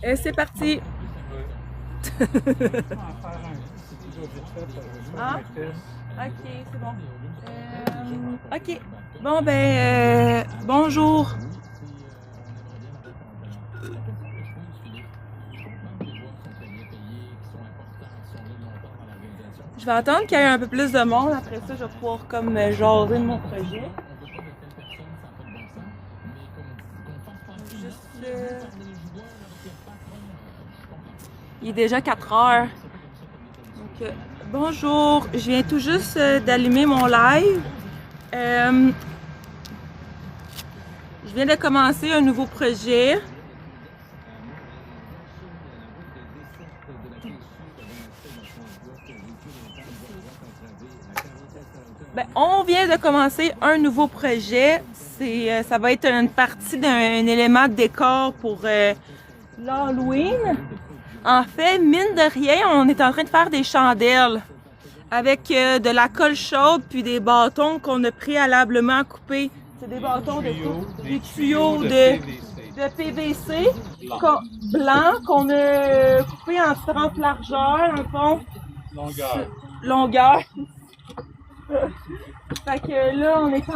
Et c'est parti! Ah, ok, c'est bon. Ok. Bon, bonjour. Je vais attendre qu'il y ait un peu plus de monde. Après ça, je vais pouvoir comme jaser de mon projet. Juste, il est déjà 4 heures. Donc, bonjour, je viens tout juste d'allumer mon live. Je viens de commencer un nouveau projet. On vient de commencer un nouveau projet. Ça va être une partie d'un élément de décor pour l'Halloween. En fait, mine de rien, on est en train de faire des chandelles avec de la colle chaude puis des bâtons qu'on a préalablement coupés. C'est des bâtons des tuyaux de PVC blanc qu'on a coupés en différentes largeurs, dans le fond. Longueur. Fait que là, on est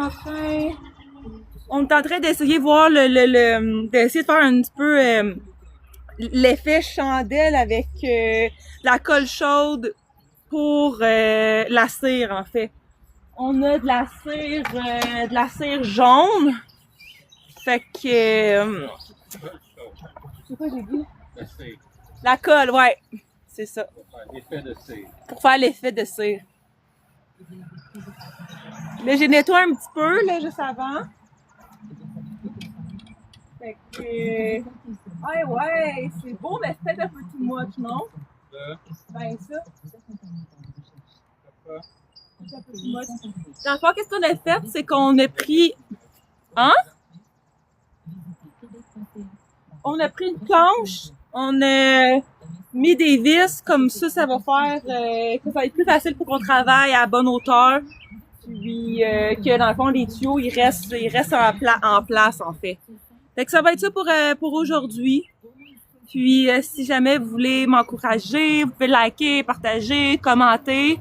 en train d'essayer de voir d'essayer de faire un petit peu l'effet chandelle avec la colle chaude pour la cire, en fait. On a de la cire jaune. Fait que c'est quoi j'ai dit? La colle, ouais. C'est ça. Pour faire l'effet de cire. Là, j'ai nettoyé un petit peu, là, juste avant. Fait que... ouais, c'est beau, mais c'est peut-être un peu too much, non? Ben, ça. C'est un peu too much. Dans le fond, qu'est-ce qu'on a fait? C'est qu'on a pris... Hein? On a pris une planche, on a mis des vis, comme ça va faire que ça va être plus facile pour qu'on travaille à bonne hauteur. Puis que dans le fond, les tuyaux, ils restent en place, en fait. Fait que ça va être ça pour aujourd'hui. Puis si jamais vous voulez m'encourager, vous pouvez liker, partager, commenter.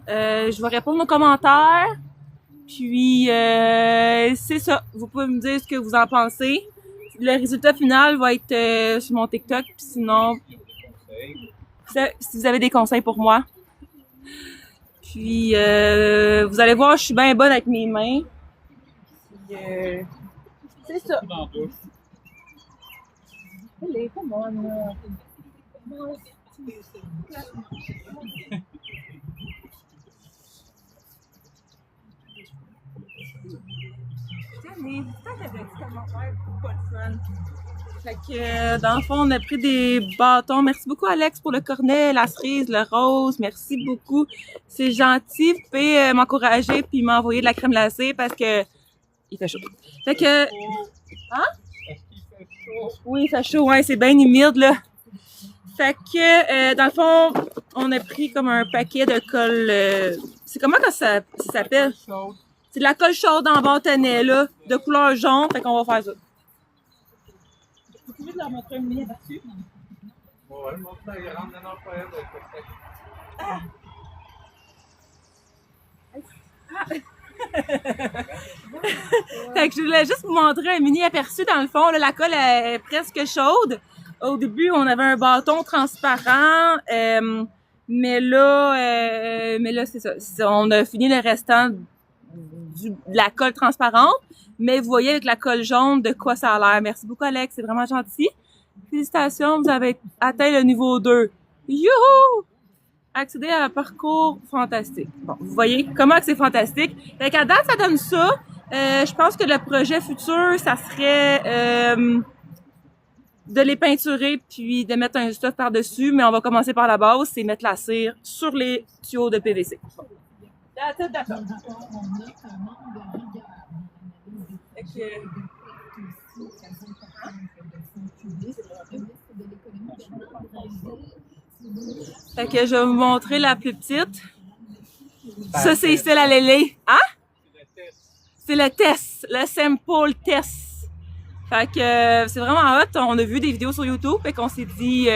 Je vais répondre aux commentaires. Puis c'est ça. Vous pouvez me dire ce que vous en pensez. Le résultat final va être sur mon TikTok. Puis sinon, si vous avez des conseils pour moi. Puis, vous allez voir, je suis bien bonne avec mes mains. Puis, c'est ça. Allez, come on. Fait que, dans le fond, on a pris des bâtons. Merci beaucoup, Alex, pour le cornet, la cerise, le rose. Merci beaucoup. C'est gentil. Vous pouvez m'encourager puis m'envoyer de la crème glacée parce que il fait chaud. Fait que... Hein? Est-ce qu'il fait chaud? Oui, il fait chaud. Ouais, c'est bien humide, là. Fait que, dans le fond, on a pris comme un paquet de colle... c'est comment que ça s'appelle? C'est de la colle chaude en bâtonnet, là, de couleur jaune. Fait qu'on va faire ça. Tu veux leur montrer un mini aperçu? Ouais, montre la grande de notre frère. Fait que je voulais juste vous montrer un mini aperçu dans le fond. Là, la colle est presque chaude. Au début, on avait un bâton transparent, mais là, c'est ça. On a fini le restant de la colle transparente. Mais vous voyez avec la colle jaune de quoi ça a l'air. Merci beaucoup, Alex. C'est vraiment gentil. Félicitations, vous avez atteint le niveau 2. Youhou! Accéder à un parcours fantastique. Bon, vous voyez comment que c'est fantastique. Fait qu'à date, ça donne ça. Je pense que le projet futur, ça serait de les peinturer puis de mettre un stuff par-dessus. Mais on va commencer par la base, c'est mettre la cire sur les tuyaux de PVC. Bon. D'accord. Fait que je vais vous montrer la plus petite. Ça, c'est celle à Lélé. Hein? C'est le test. Le sample test. Fait que c'est vraiment hot. On a vu des vidéos sur YouTube, fait qu'on s'est dit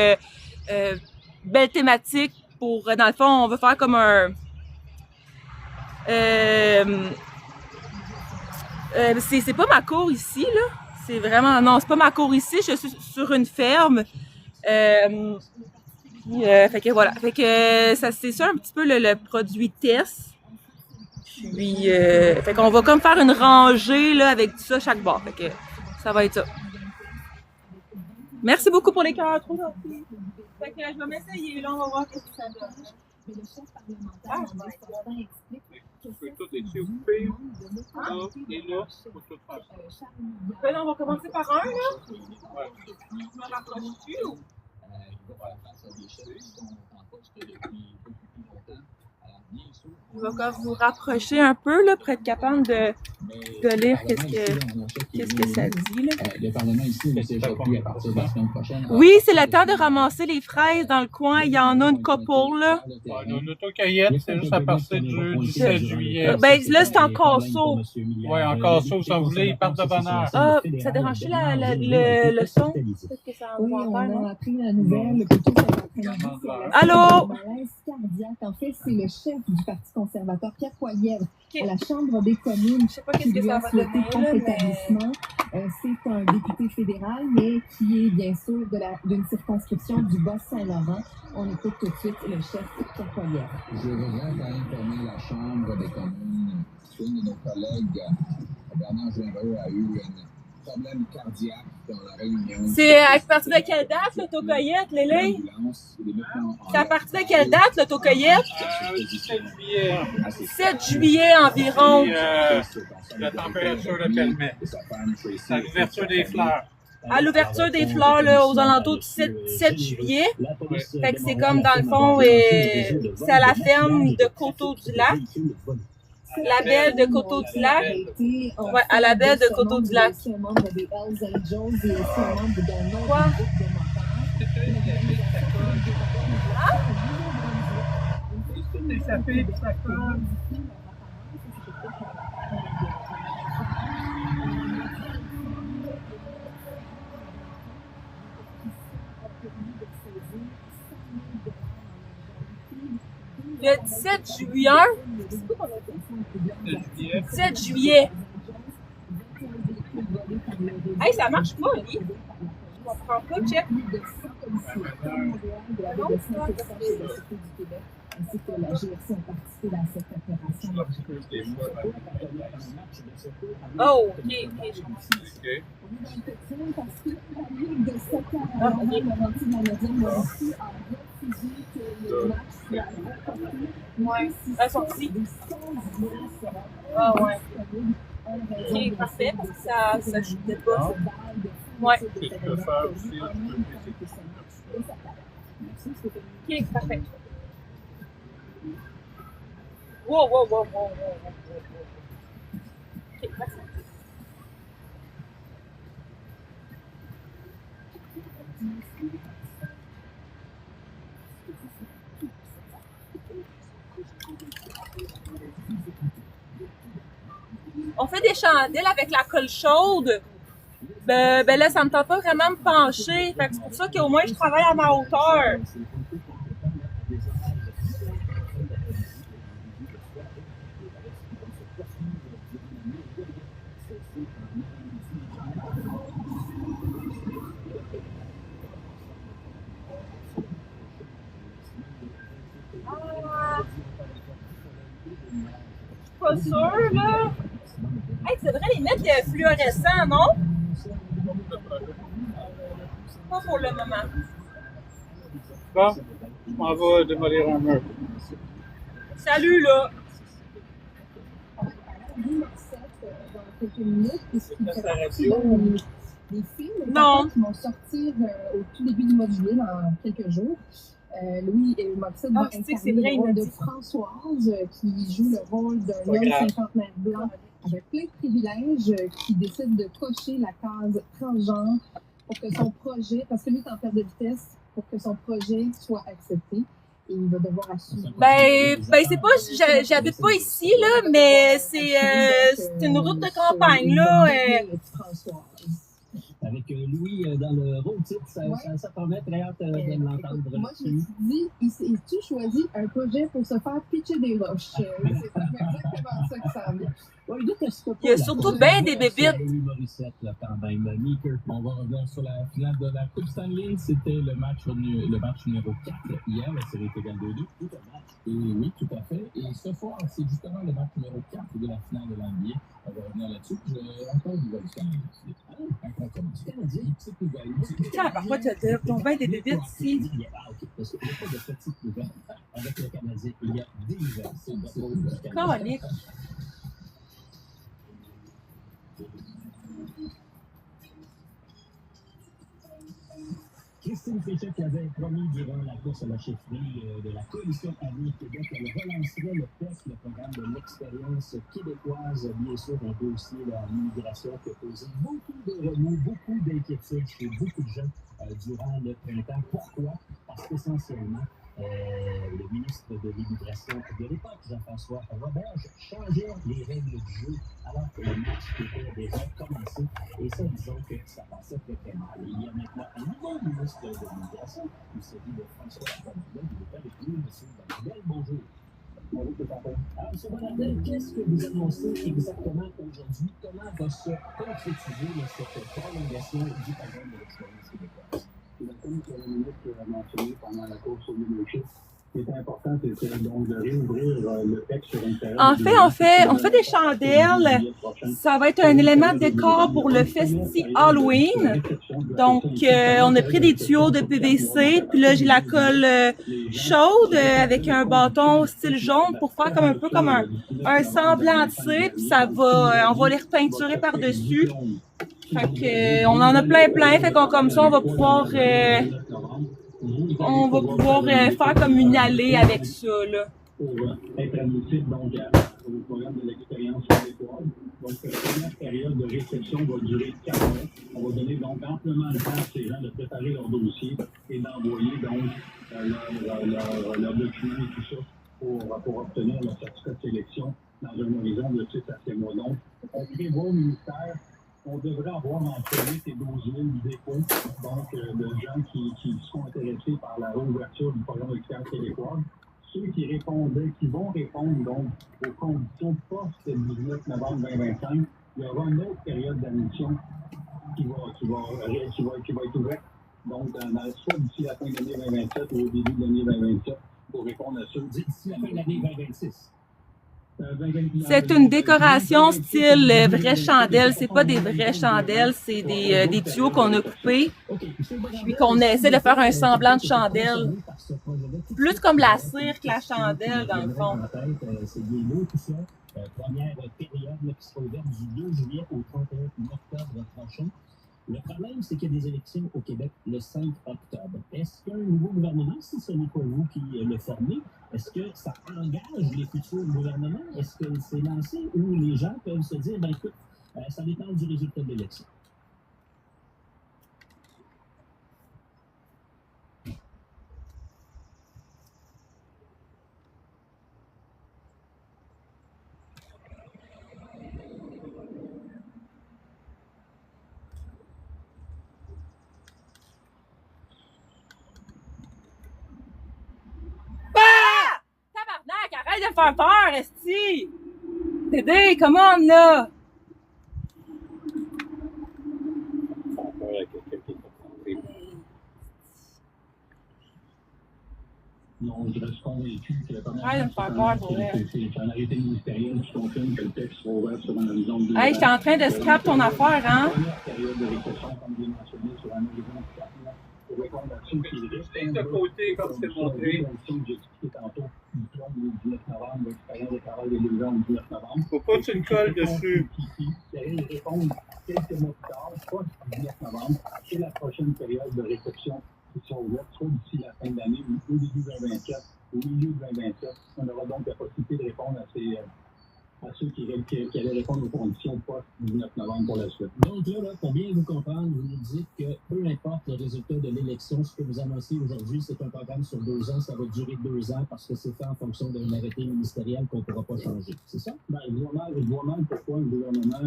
belle thématique pour, dans le fond, on veut faire comme un c'est pas ma cour ici, là. C'est vraiment, non, c'est pas ma cour ici. Je suis sur une ferme. Fait que voilà. Fait que ça, c'est ça un petit peu le produit test. Puis, fait qu'on va comme faire une rangée, là, avec tout ça chaque bord. Fait que ça va être ça. Merci beaucoup pour les cœurs, trop gentil. Fait que je vais m'essayer, là, on va voir ce que ça donne. Tu peux tout échauffer. Là et là, faut tout faire ça. Ben là, on va commencer par un, là. Ouais. Je me rapproche-tu ou? Je vais comme vous rapprocher un peu, là, pour être capable de lire qu'est-ce que ça dit, là. Le Parlement ici ne s'échappe plus à partir de la semaine prochaine. Oui, c'est le temps de ramasser les fraises dans le coin. Il y en a une couple, là. Ouais, nos autocueillettes, c'est juste à partir du 17 juillet. Ben là, c'est en casseau. Ouais, en casseau, si on voulait, ils partent de bonne heure. Ah, ça dérange-tu le son? Peut-être que ça Oui, en on non? a appris la nouvelle plutôt cet après-midi. Allô? Malaise cardiaque. En fait, c'est le chef du Parti conservateur, Pierre Poilievre, Ok. à la Chambre des communes, Je sais pas qui qu'est-ce que lui ça a va souhaité donner, prompt là, mais... rétablissement. C'est un député fédéral, mais qui est bien sûr d'une circonscription du Bas-Saint-Laurent. On écoute tout de suite le chef Pierre Poilievre. Je voudrais informer la Chambre des communes qu'une de nos collègues, Bernard Géreux, a eu un problème cardiaque dans la réunion. C'est à partir de quelle date, l'autocueillette, Lélé? C'est à partir de quelle date, l'autocueillette? 17 juillet. 7 juillet environ. Puis, la température le permet. C'est à l'ouverture des fleurs. À l'ouverture des fleurs, là, aux alentours du 7 juillet. Fait que c'est comme, dans le fond, c'est à la ferme de Coteau-du-Lac. La belle de Coteau-du-Lac. Ouais, à la baie de Coteau-du-Lac. C'est un membre des Hells Angels et aussi un membre d'un autre Quoi? groupe de Le 17 juillet. 7 juillet. Hey, ça marche pas, lui. Je comprends pas, check. ainsi que la GRC ont participé dans cette opération. Oh, ok, ok, je comprends. OK. Parce que la Ligue de soccer à Laurentides canadienne a aussi refusé que le match soit reporté. Ouais, elles sont ici. Ah ouais. Ok, parfait, parce que ça chutait pas. Ouais. Ce que tu peux faire aussi, Ok, parfait. Wow, wow, wow, wow, wow, wow, wow. Ok, merci. On fait des chandelles avec la colle chaude. Ben là, ça me tente pas vraiment de me pencher. Fait que c'est pour ça qu'au moins je travaille à ma hauteur. Pas sûr, là. Hey, tu devrais les mettre fluorescents, non? Pas pour le moment. Bon, je m'en vais démolir un mur. Salut, là. Quelques minutes, puisqu'il La fait radio. partie des films Non. qui vont sortir au tout début du mois de juillet, dans quelques jours. Louis Morissette va c'est incarner vrai, le il m'a rôle de dit. Françoise, qui joue le rôle d'un Pas homme grave. cinquantenaire blanc avec plein de privilèges, qui décide de cocher la case transgenre pour que son projet, parce que lui est en perte de vitesse, pour que son projet soit accepté. Et il va devoir assumer. Ben c'est pas, j'habite pas ici, là, mais c'est une route de campagne, là. Françoise. avec Louis dans le rôle titre. Ça promet très hâte de l'entendre. Écoute, moi, je me suis dit, il-tu choisi un projet pour se faire pitcher des roches? C'est exactement ça que ça vient. Il y a surtout bien des bébites. On va revenir sur la finale de la Coupe Stanley. C'était le match numéro 4 hier. La série est égale 2-2. Et oui, tout à fait. Et ce soir, c'est justement le match numéro 4 de la finale de l'NBA. On va revenir là-dessus. J'ai encore une nouvelle histoire. Petite nouvelle. Tiens, parfois, tu as bien des bébites ici. Parce qu'il n'y a pas de petite nouvelle avec le Canadien. Il y a des nouvelles. Colique. Christine Féchet qui avait promis durant la course à la chefferie de la coalition Avenir Québec qu'elle relancerait le PEC, le programme de l'expérience québécoise, bien sûr un dossier à l'immigration qui a posé beaucoup de remous, beaucoup d'inquiétudes chez beaucoup de gens durant le printemps. Pourquoi? Parce qu'essentiellement, le ministre de l'Immigration de l'époque, Jean-François Roberge, changeait les règles du jeu alors que le match était déjà commencé. Et ça, disons que ça passait très mal. Et il y a maintenant un nouveau ministre de l'Immigration, il s'agit de François Bonardel, il est avec nous, M. Bonardel. Bonjour. Bonjour, tout à fait. Alors, M. Bonardel, qu'est-ce que vous annoncez exactement aujourd'hui? Comment va se concrétiser cette prolongation du programme de l'expérience québécoise? Comme le ministre a mentionné pendant la course au leadership, ce qui est important, c'est donc de réouvrir le texte sur Internet. En fait, on fait des chandelles. Ça va être un élément de décor pour le festival Halloween. Donc, on a pris des tuyaux de PVC, puis là, j'ai la colle chaude avec un bâton style jaune pour faire comme un peu comme un semblant de cire, puis on va les repeinturer par-dessus. Fait que, on en a plein. Fait qu'on, comme ça, on va pouvoir faire comme une allée avec ça, là. Pour être admissible donc au programme de l'expérience québécoise. Donc, la première période de réception va durer 4 mois. On va donner donc amplement le temps à ces gens de préparer leur dossier et d'envoyer donc leurs documents et tout ça pour obtenir leur certificat de sélection dans un horizon de 6 à 7 mois. Donc, on prévoit au ministère. On devrait avoir entre 8 et 12 000 dépôts donc, de gens qui sont intéressés par la réouverture du programme d'expérience québécoise. Ceux qui vont répondre donc aux conditions post-19 novembre 2025, il y aura une autre période d'admission qui va être ouverte, donc soit d'ici la fin de l'année 2027 ou au début de l'année 2027 pour répondre à ceux d'ici la fin de l'année 2026. C'est une décoration style vraie chandelle. C'est pas des vraies chandelles, c'est des tuyaux qu'on a coupés, puis qu'on essaie de faire un semblant de chandelle. Plus comme la cire que la chandelle, dans le fond. C'est bien beau tout ça. Première période qui sera ouverte du 2 juillet au 31 octobre prochain. Le problème, c'est qu'il y a des élections au Québec le 5 octobre. Est-ce qu'un nouveau gouvernement, si ce n'est pas vous qui le formez, est-ce que ça engage les futurs gouvernements? Est-ce que c'est lancé ou les gens peuvent se dire, ben écoute, ça dépend du résultat de l'élection? Arrête de me faire peur, esti! Dédé, come on, là! Non, je reste convaincu que la première arrête de me faire peur, pour vrai. C'est un arrêté ministériel qui confirme que le texte sera ouvert sur un horizon de 2 ans. Hey, j'étais en train de scrap ton affaire, hein? La première période de réception, comme bien mentionné, sur un horizon de 4 mois. Pour répondre à ceux qui restent de côté, comme c'est montré. Comme j'ai expliqué tantôt, diplôme du 19 novembre, l'expérience de travail des 2 ans du 19 novembre. Faut pas que tu me colles dessus. Qui allaient répondre quelques mois plus tard, pas du 19 novembre, c'est la prochaine période de réception qui sera ouverte, soit d'ici la fin de l'année ou au début 2024, au milieu de 2027. On aura donc la possibilité de répondre à ceux qui allaient répondre aux conditions post-19 novembre pour la suite. Donc là, pour bien vous comprendre, vous nous dites que peu importe le résultat de l'élection, ce que vous annoncez aujourd'hui, c'est un programme sur 2 ans, ça va durer 2 ans parce que c'est fait en fonction d'un arrêté ministériel qu'on ne pourra pas changer. C'est ça? Ben, je vois mal pourquoi le gouvernement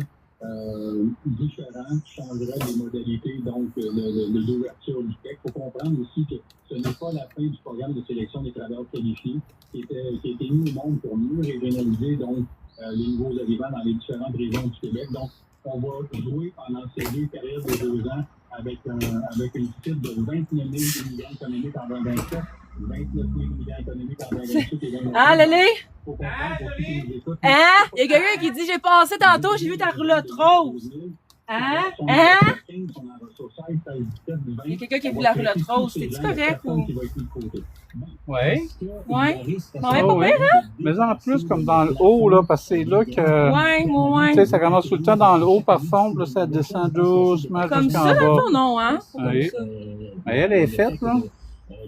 différent qui changerait les modalités donc d'ouverture du PEC. Il faut comprendre aussi que ce n'est pas la fin du programme de sélection des travailleurs qualifiés qui a été mis au monde pour mieux régionaliser donc les nouveaux arrivants dans les différentes régions du Québec. Donc, on va jouer pendant ces 2 périodes de 2 ans avec une cible de 29 000 immigrants économiques en 2027, 29 000 immigrants économiques en 2028 et 2029. Ah, Lélé? Faut comprendre pour ceux qui nous écoutent. Hein? Il y a quelqu'un qui dit, j'ai passé tantôt, j'ai vu ta roulotte rose. Hein? Hein? Il y a quelqu'un qui a vu la roulotte rose. C'est-tu correct ou? Oui. Ouais. Bon, mais Ah pas oui. pire, hein? Mais en plus, comme dans le haut, là, parce que c'est là que. Ouais. Tu sais, ça commence tout le temps dans le haut par fond, puis là, ça descend doucement Comme jusqu'en ça, bas. dans ton nom, hein? Oui. Comme ça. Mais elle est faite, là.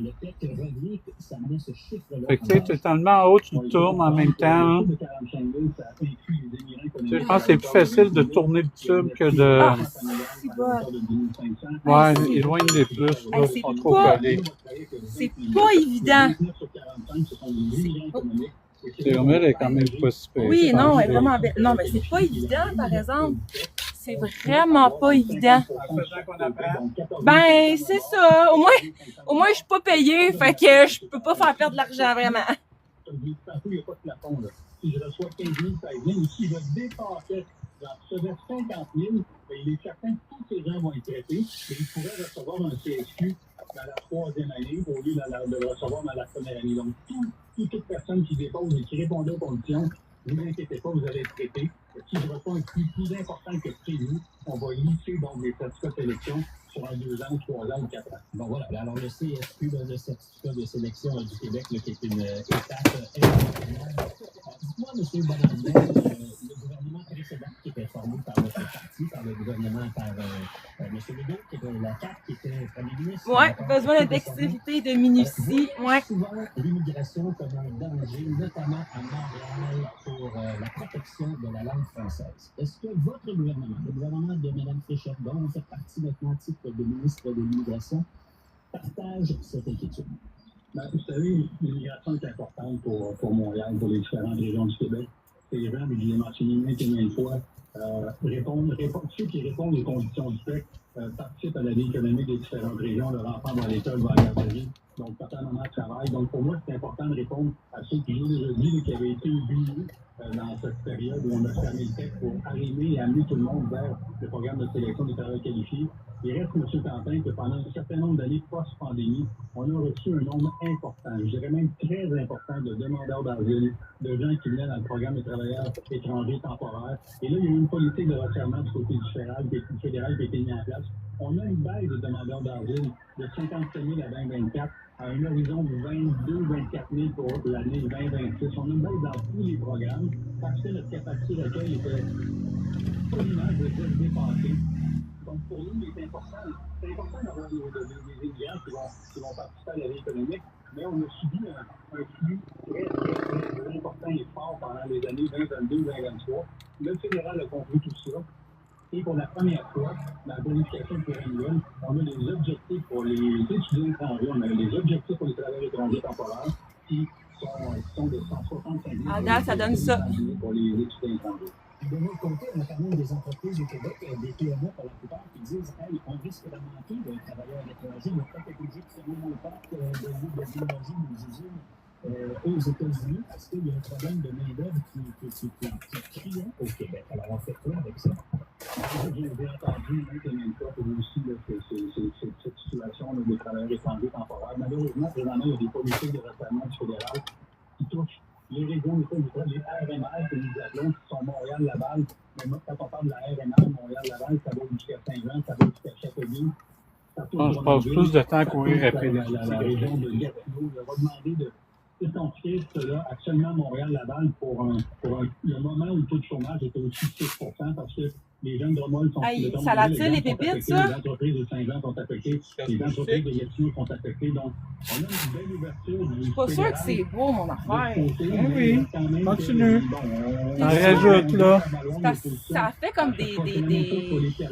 Le fait que revient, ça met ce chiffre-là. Fait que, tu sais, tu es tellement haut, tu le tournes en même temps. Hein. Tu sais, je pense que c'est plus facile de tourner le tube que de. Ah, c'est bon. Ouais, c'est- éloigne-les plus, là, Hey, ils sont trop collés. C'est pas évident. Elle est quand même pas si pire. Oui, non, elle est vraiment belle. Non, mais c'est pas évident, par exemple. C'est vraiment pas évident. Ben, c'est ça. Au moins, je suis pas payée, fait que je peux pas faire perdre de l'argent, vraiment. Il n'y a pas de plafond. Là. Si je reçois 15 000, 16 000, ou si je dépassais, j'en recevais 50 000, bien, il est certain que tous ces gens vont être traités, mais ils pourraient recevoir un CSQ dans la 3e année au lieu de le recevoir dans la première année. Donc, toute personne qui dépose et qui répond aux conditions, ne vous inquiétez pas, vous allez être traité. Si je reçois un plus important que prévu, on va lisser donc les certificats de sélection sur un 2 ans, 3 ans ou 4 ans. Bon, voilà. Alors, le CSQ, le certificat de sélection du Québec, là, qui est une étape importante. Dites-moi, M. Bonardel, le gouvernement précédent qui était formé par votre parti, par le gouvernement, par M. Legault, qui était la CAQ, qui était premier ministre. Ouais, besoin de dextérité, de minutie. Ouais. Souvent, l'immigration comme un danger, notamment à Montréal, pour la protection de la langue française. Est-ce que votre gouvernement, le gouvernement de Mme Fréchette, dont vous faites partie maintenant à titre de ministre de l'Immigration, partage cette inquiétude? Ben, vous savez, l'immigration est importante pour Montréal, pour les différentes régions du Québec. Ces gens, je l'ai mentionné maintes et maintes fois, ceux qui répondent aux conditions du PEC participent à la vie économique des différentes régions. Leur enfant va à l'école, va à la garderie. Donc, papa, maman travaille. Donc, pour moi, c'est important de répondre à ceux qui jouent aujourd'hui, qui avaient été oubliés dans cette période où on a fermé le PEC pour arriver et amener tout le monde vers le programme de sélection des travailleurs qualifiés. Il reste, M. Quentin, que pendant un certain nombre d'années post-pandémie, on a reçu un nombre important, je dirais même très important, de demandeurs d'asile, de gens qui venaient dans le programme des travailleurs étrangers temporaires. Et là, il y a eu une politique de resserrement du côté du fédéral qui a été mise en place. On a une baisse de demandeurs d'asile de 57 000 à 2024 à un horizon de 22-24 000 pour l'année 2026. On a une baisse dans tous les programmes parce que notre capacité d'accueil était poliment, je veux dire, dépassée. Donc, pour nous, c'est important d'avoir des immigrants qui vont participer à la vie économique, mais on a subi un flux très important et fort pendant les années 2022-2023. Le fédéral a compris tout ça. Et pour la première fois, dans la planification pluriannuelle, on a des objectifs pour les étudiants étrangers, on a des objectifs pour les travailleurs étrangers temporaires qui sont de 165 000 À date, ça donne ça. pour les étudiants étrangers. De l'autre côté, on a quand même des entreprises au Québec, des PME pour la plupart, qui disent hey, on risque de manquer de travailleurs étrangers. Il n'y a pas été obligé de fermer l'impact de biologie des usines aux États-Unis parce qu'il y a un problème de main-d'œuvre qui crie au Québec. Alors, on fait quoi avec ça? J'ai entendu maintes et maintes fois pour aussi cette situation des travailleurs étrangers temporaires. Malheureusement, présentement, il y a des politiques de resserrement du fédéral qui touchent les régions métropolitaines, les RMR que nous appelons, qui sont Montréal-Laval. Mais moi, quand on parle de la RMR, Montréal-Laval, ça va jusqu'à Saint-Jean, ça va jusqu'à Châteauguay. Je passe plus de temps à courir après les la région de Gatineau. Je vais demander de étendre cela à seulement Montréal-Laval pour le moment où le taux de chômage était au-dessus de 6 parce que les jeunes de Drummond sont Hey, ça l'attire les pépites, ça? Les entreprises de Saint-Jean sont affectées, les entreprises de Gatineau sont affectées. Donc, on a une belle ouverture. Je suis pas sûre que c'est beau, mon affaire. Oui, continue. On rajoute, là. Parce que ça fait comme des... Faut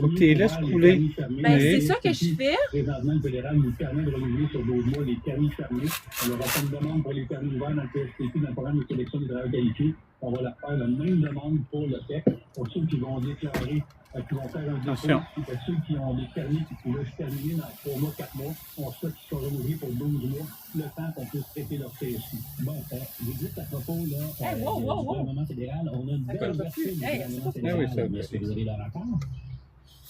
que tu les laisses couler. Ben, c'est ça que je fais. Présentement, le fédéral nous permet de renouveler sur 12 mois les permis fermés. On aura fait une demande pour les permis ouverts dans le PSPQ, dans le programme de sélection des travailleurs qualifiés. on va leur faire la même demande pour le PEC, pour ceux qui vont déclarer, qui vont faire un dépôt, Attention. puis pour ceux qui ont des permis qui pouvaient se terminer dans 3 mois, 4 mois, on souhaite qu'ils soient renouvelés pour 12 mois, le temps qu'on puisse traiter leur PSU. Bon, vous dites à propos là, Hey, wow, wow, du wow. gouvernement fédéral, on a une belle D'accord, ouverture du hey, gouvernement c'est fédéral. pas- Oui, oui, Est-ce que vous avez leur accord?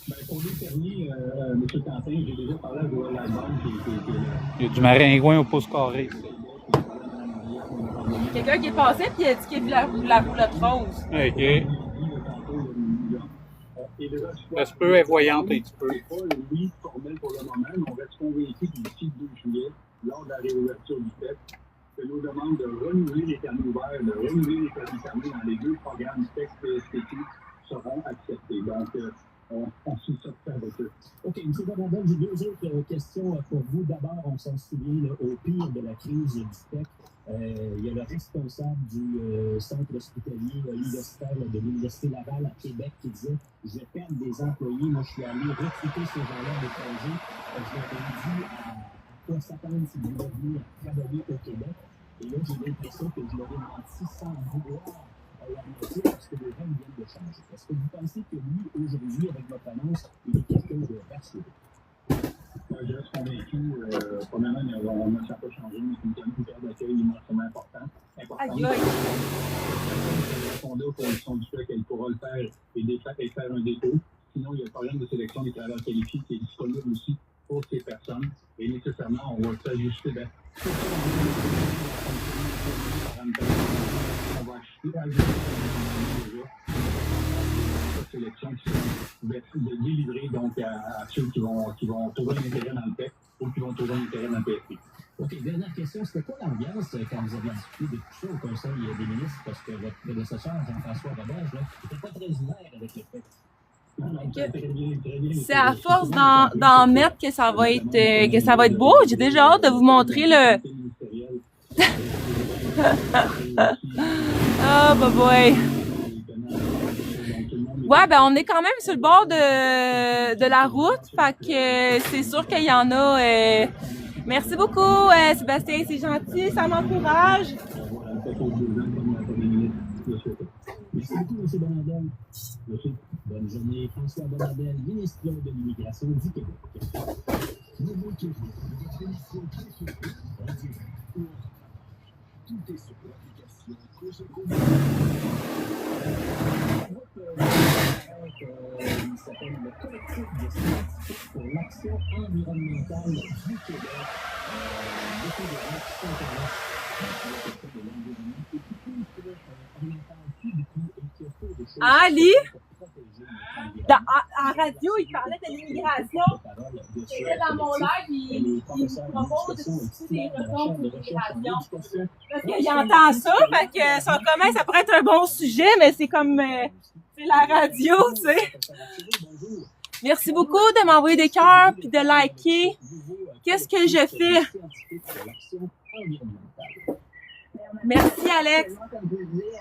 Ben, pour les permis, M. Quentin, j'ai déjà parlé à Joël Albon, qui est là. Il y a du maringouin au pouce carré. Quelqu'un qui est passé puis il a dit qu'il a vu la roulotte rose. OK. Ça se peut, elle est voyante un petit peu. C'est pas un oui formel pour le moment, mais on reste convaincu que d'ici le 2 juillet, lors de la réouverture du PEC, que nos demandes de renouveler les permis ouverts, de renouveler les permis fermés dans les 2 programmes PEC et PSTQ seront acceptés. Donc, on suit ça tout avec eux. OK, M. Bonadel, j'ai 2 autres questions pour vous. D'abord, on s'en souvient, là, au pire de la crise du PEC, il y a le responsable du centre hospitalier universitaire de l'Université Laval à Québec qui disait « Je vais perdre des employés. Moi, je suis allé recruter ces gens-là à l'étranger. Je leur ai dit à quoi s'attendre s'ils voulaient venir travailler au Québec. Et là, j'ai l'impression que je leur ai menti sans vouloir la moitié parce que les gens viennent de changer. Est-ce que vous pensez que lui, aujourd'hui, avec votre annonce, il est quelqu'un de rassuré? » Je reste convaincu, premièrement, ça n'a pas changé, mais c'est une période d'accueil immensément importante. Aïe, aïe. Répondre aux conditions du fait qu'elle pourra le faire et faire un dépôt. Sinon, il y a le problème de sélection des travailleurs qualifiés qui est disponible aussi pour ces personnes. Et nécessairement, on va s'ajuster. On va ajuster la sélection de délivrer donc à ceux qui vont trouver un intérêt dans le PEC ou qui vont trouver un intérêt dans le PSP. OK, dernière question. C'était quoi l'ambiance quand vous avez discuté de tout ça au Conseil des ministres? Parce que votre prédécesseur, Jean-François Roberge, n'était pas très ouvert avec le PEC. C'est à force d'en mettre que ça va être beau. J'ai déjà hâte de vous montrer le. Ah, bah boy. Ouais, ben on est quand même sur le bord de la route, fait que c'est sûr qu'il y en a. Merci beaucoup, Sébastien, c'est gentil, ça m'encourage. Merci beaucoup, M. Bonadel. Bonne journée. François Bonadel, ministre de l'Immigration du Québec. Nouveau Québec, votre émission préférée, en direct ou en replay. Tout est sur l'application Cogeco. Il s'appelle le collectif des scientifiques pour l'action environnementale du Québec. Beaucoup de gens qui s'intéressent à la question de l'environnement et qui trouvent qu'on n'en parle plus du tout et qu'il y a peu de choses Ali, pour protéger notre environnement. en radio, il parlait de l'immigration. C'était dans mon live, il propose de discuter des réponses de l'immigration. Parce qu'il entend ça, fait que ça commence, ça pourrait être un bon sujet, mais c'est comme c'est la radio, tu sais. Merci beaucoup de m'envoyer des cœurs puis de liker. Qu'est-ce que je fais? Merci, Alex. Comme vous le disiez,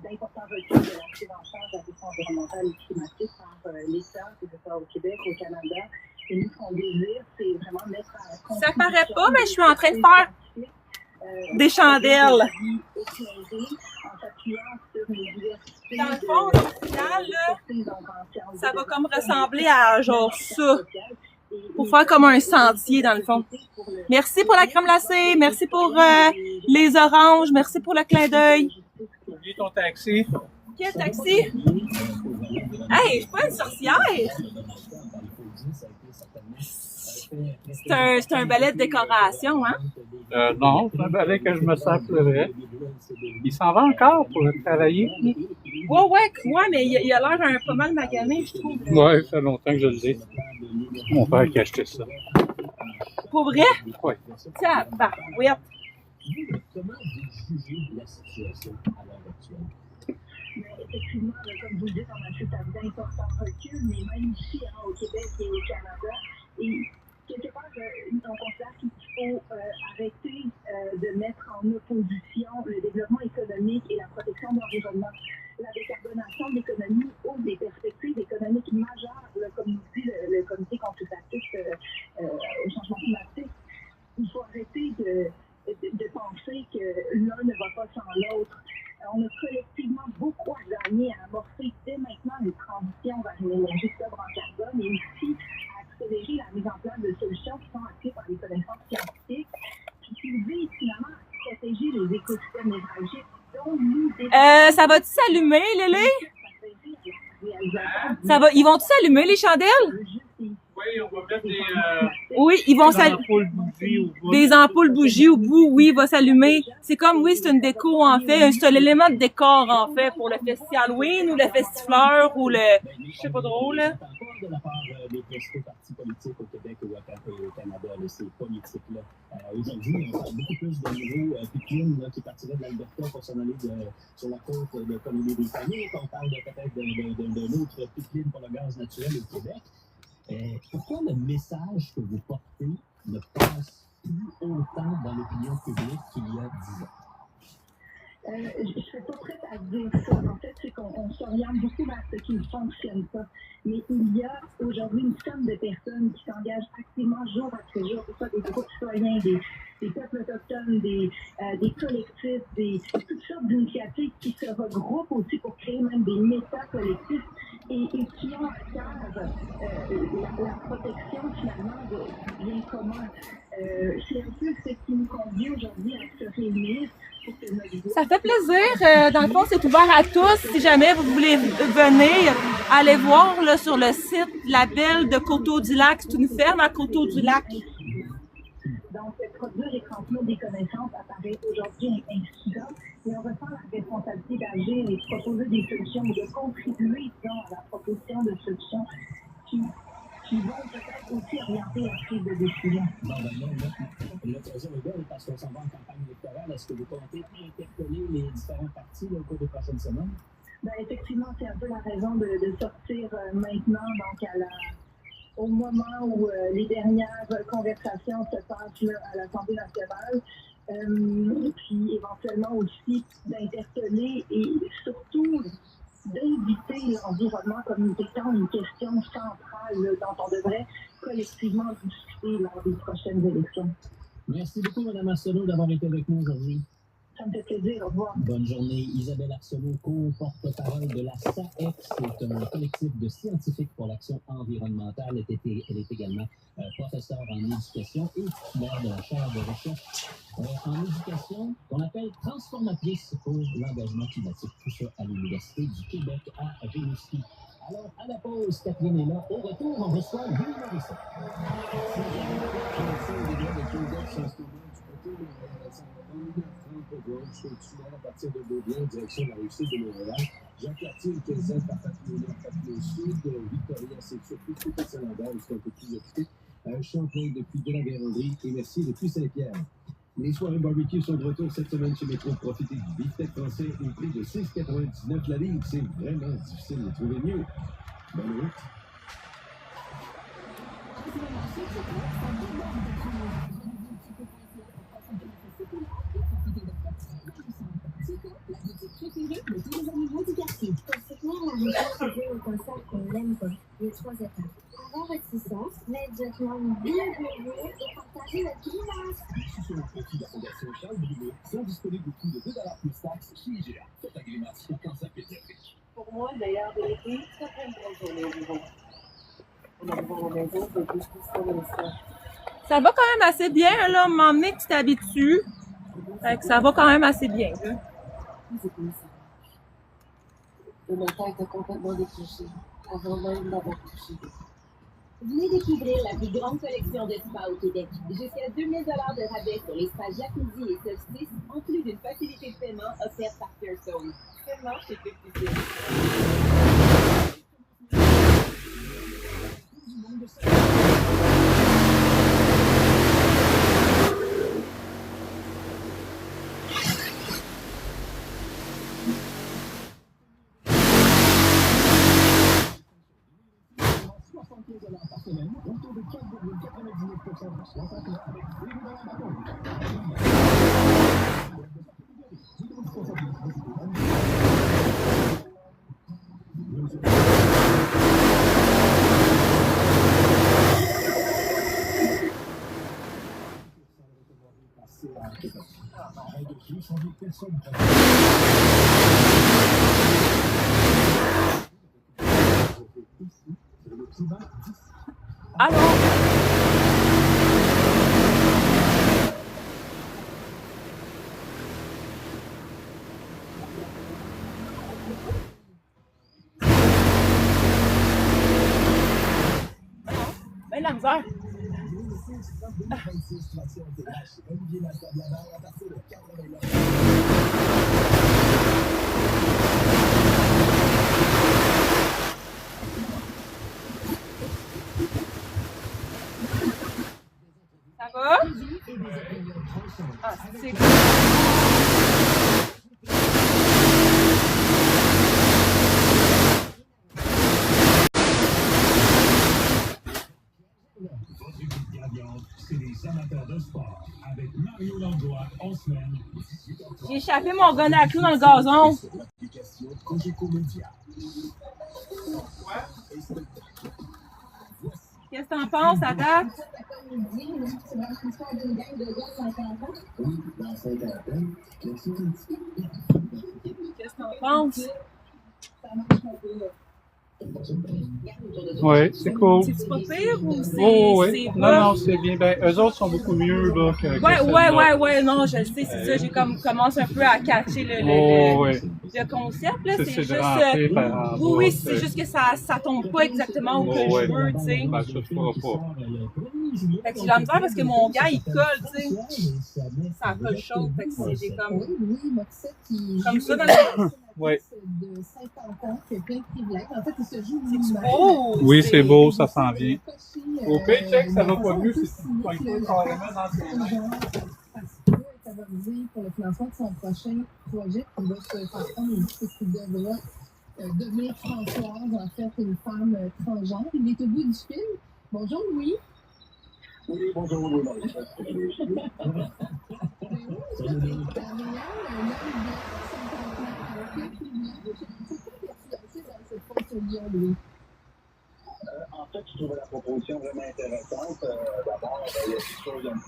d'importants recul de la prise en charge de la question environnementale et climatique par l'État, que ce soit au Québec, au Canada. Et nous, ce qu'on désire, c'est vraiment mettre à Ça paraît pas, mais je suis en train de faire des chandelles. Dans le fond, au final, là, ça va comme ressembler à genre ça. Pour faire comme un sentier, dans le fond. Merci pour la crème glacée. Merci pour les oranges. Merci pour le clin d'œil. Oublie ton taxi. Quel taxi? Hey, je suis pas une sorcière! C'est un balai de décoration, hein? Non, c'est un balai que je me sers pleurer. Il s'en va encore pour travailler. Ouais, mais il a l'air pas mal magané, je trouve. Ouais, ça fait longtemps que je le dis. Mon père qui a acheté ça. Pour vrai? Oui. Tiens, bah, oui. Comment vous jugez la situation à l'heure actuelle? Effectivement, comme vous le dites, on a fait d'importants reculs, mais même ici, au Québec et au Canada, et quelque part, on considère qu'il faut arrêter de mettre en opposition le développement économique et la protection de l'environnement. La décarbonation de l'économie ouvre des perspectives économiques majeures, comme nous dit le comité consultatif au changement climatique. Il faut arrêter de penser que l'un ne va pas sans l'autre. On a collecté Ça va-tu s'allumer, Lélé? Ils vont-tu s'allumer, les chandelles? Oui, on va mettre des... Oui, ils vont des s'allumer. ampoules bougies au bout. Des ampoules bougies au bout, oui, il va s'allumer. C'est comme, oui, c'est une déco, en fait. C'est l'élément de décor, en fait, pour le festival Halloween ou le festifleur ou le... Je sais pas trop, là. Pas de la part des principaux partis politiques au Québec ou au Canada, là, ces politiques-là. Aujourd'hui, on parle beaucoup plus de nouveaux pipelines qui partiraient de l'Alberta pour s'en aller sur la côte de Colombie-Britannique. On parle peut-être d'un autre pipeline pour le gaz naturel au Québec. Pourquoi le message que vous portez ne passe plus autant dans l'opinion publique qu'il y a 10 ans? Je ne serais pas prête à dire ça. En fait, c'est qu'on s'oriente beaucoup vers ce qui ne fonctionne pas. Mais il y a aujourd'hui une somme de personnes qui s'engagent activement jour après jour, que ce soit des groupes citoyens, des peuples autochtones, des collectifs, toutes sortes d'initiatives qui se regroupent aussi pour créer même des méta-collectifs et qui ont à cœur la protection finalement du bien commun. C'est un peu ce qui nous conduit aujourd'hui à se réunir. Ça fait plaisir. Dans le fond, c'est ouvert à tous. Si jamais vous voulez venir, allez voir là, sur le site La Belle de Coteau-du-Lac. C'est une ferme à Coteau-du-Lac. Donc, produire et transmettre des connaissances apparaît aujourd'hui insuffisant. Et on ressent la responsabilité d'agir et de proposer des solutions ou de contribuer à la proposition de solutions qui vont peut-être aussi orienter la prise de décision. Bon, ben là, l'occasion est belle parce qu'on s'en va en campagne électorale. Est-ce que vous comptez interpeller les différents partis au cours des prochaines semaines? Ben, effectivement, c'est un peu la raison de sortir maintenant, donc au moment où les dernières conversations se passent là, à l'Assemblée nationale. Puis éventuellement aussi d'interpeller et surtout d'inviter l'environnement comme étant une question centrale là, dont on devrait collectivement discuter lors des prochaines élections. Merci beaucoup, Mme Arsenault, d'avoir été avec nous aujourd'hui. Ça me fait plaisir. Au revoir. Bonne journée. Isabelle Arsenault, co-porte-parole de la SAEX, c'est un collectif de scientifiques pour l'action environnementale. Elle est également professeure en éducation et titulaire de la chaire de recherche en éducation qu'on appelle transformatrice pour l'engagement climatique. Tout ça à l'Université du Québec à Rimouski. Alors, à la pause, Catherine est là. Au retour, on reçoit Louis Morissette. Je suis à partir de Beaubien, direction de la Russie de Montréal. Jean Cartier, Québec, par Papineau Sud, Victoria, c'est surtout tout à Saint-Lambert, où c'est un peu plus occupé. Champlain depuis de la Vérandrie et merci depuis Saint-Pierre. Les soirées barbecue sont de retour cette semaine chez Métro. Profitez du beefsteak français au prix de 6,99 la livre. C'est vraiment difficile de trouver mieux. Bonne route. préféré de tous les animaux du quartier. Pour soutenir la région au cancer qu'on n'aime pas, il y a 3 étapes. Avoir assistance, mettre vêtements bienvenus et partager notre image. Si sur le profit de la Fondation Charles Brunet, sont disponibles au coût de 2 $ plus taxes chez IGA. Faites la grimace au cancer pédiatrique. Pour moi, le meilleur de l'été, c'est après une bonne journée au bureau. On arrive à la maison, on peut plus ça de l'histoire. Ça va quand même assez bien, là. À un moment donné, tu t'habitues. Fait que ça va quand même assez bien, là. C'est comme ça. Le matin était complètement décroché, avant même d'avoir touché. Venez découvrir la plus grande collection de spas au Québec. Jusqu'à 2000 $ de rabais sur les spas jacuzzi et solstice, en plus d'une facilité de paiement offerte par Pearstone. Seulement chez Pepticine. Alors, misère. Ça va? Ah, c'est cool. C'est les amateurs de sport avec Mario Langlois en semaine. J'ai échappé mon gun à clous dans le gazon. Qu'est-ce que t'en penses, Agathe? Qu'est-ce que t'en penses? Oui, c'est cool. C'est pas pire ou c'est. Oh, oui. C'est Non, pas- non, c'est bien. Ben, eux autres sont beaucoup mieux là, que Ouais, non, je le sais, c'est ça. J'ai comme commencé un peu à catcher le concept, là. C'est C'est juste. de rentrer par en Oui, bas, c'est juste que ça tombe pas exactement où que je veux, tu sais. Ben, ça, tu pourras pas. Fait que j'ai la misère parce que mon gars, il colle, tu sais. Ça colle chaud, fait que j'ai comme. Oui, Moxette qui Comme ça dans le. Oui. de 50 ans qui a plein de privilèges. En fait, il se joue C'est beau! Oui, c'est beau, ça s'en vient. Au paycheck, ça va pas mieux, c'est tout pas carrément dans ses mains. Parce qu'il est favorisé pour le financement de son prochain projet qui va se faire prendre une petite devra devenir Françoise, en fait, une femme transgenre. Il est au bout du film. Bonjour, Louis. Oui, bonjour, oui, en fait, je trouvais la proposition vraiment intéressante. D'abord, il y a quelque chose un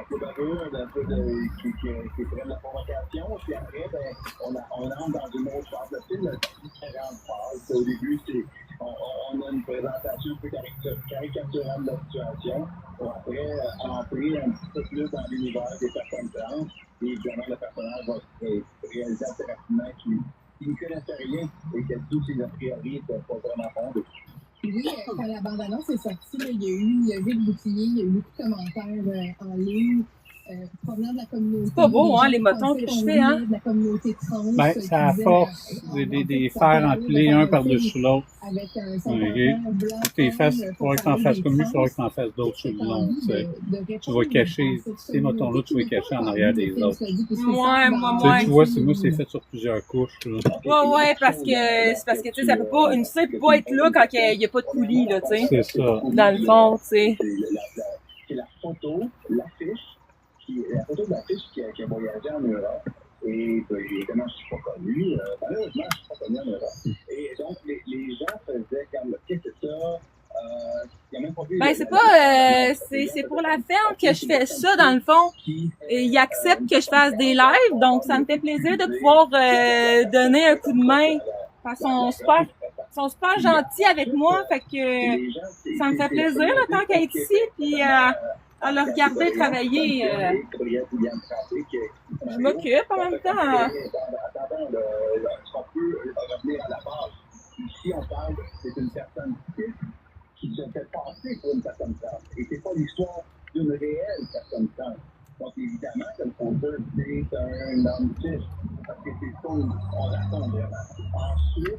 peu baveux, un peu qui est de la provocation. Puis après, on entre dans une autre phase de film, différentes phases. Au début, on a une présentation un peu caricaturale de la situation. Pour après, entrer un petit peu plus dans l'univers des personnes trans. Et évidemment, le personnage va réaliser assez rapidement qu'il ne connaissait rien et que tous ses a priori n'étaient pas vraiment fondés. Oui, quand la bande-annonce est sortie, là, il y a Rick Boutillier, il y a eu beaucoup de commentaires en ligne provenant de la communauté. C'est pas beau, hein, les motons que je fais, hein? De la communauté trans. Ben, c'est à force des fers empilés un par-dessus l'autre. Avec un Il faudrait que t'en fasses comme lui, il faudrait que t'en fasses d'autres sur le long. Tu vas cacher, ces motons-là, tu vas les cacher en arrière des autres. Moi. Tu vois, c'est fait sur plusieurs couches. Là. Ouais, parce que, tu sais, ça peut pas, une scène peut pas être là quand il y a pas de coulis, là, tu sais. C'est ça. Dans le fond, tu sais. C'est la photo, l'affiche de l'affiche qui a voyagé en Europe. Et évidemment, je ne suis pas connu. Malheureusement, je ne suis pas connu en Europe. Et donc, les gens faisaient comme, qu'est-ce que c'est ça? Il y a même pas vu. Ben, c'est pas, c'est pour la ferme que je fais ça, dans le fond. Et ils acceptent que je fasse des lives, donc ça me fait plaisir de pouvoir donner un coup de main. Parce qu'ils sont super gentils avec moi, fait que ça me fait plaisir, là, tant qu'à être ici, puis à le regarder travailler. Je m'occupe en même temps. On peut revenir à la base. Ici, on parle, c'est une personne qui se fait passer pour une personne trans. Et c'est pas l'histoire d'une réelle personne trans. Donc, évidemment, comme on peut, c'est un homme cis. Parce que c'est ça qu'on raconte vraiment. Ensuite,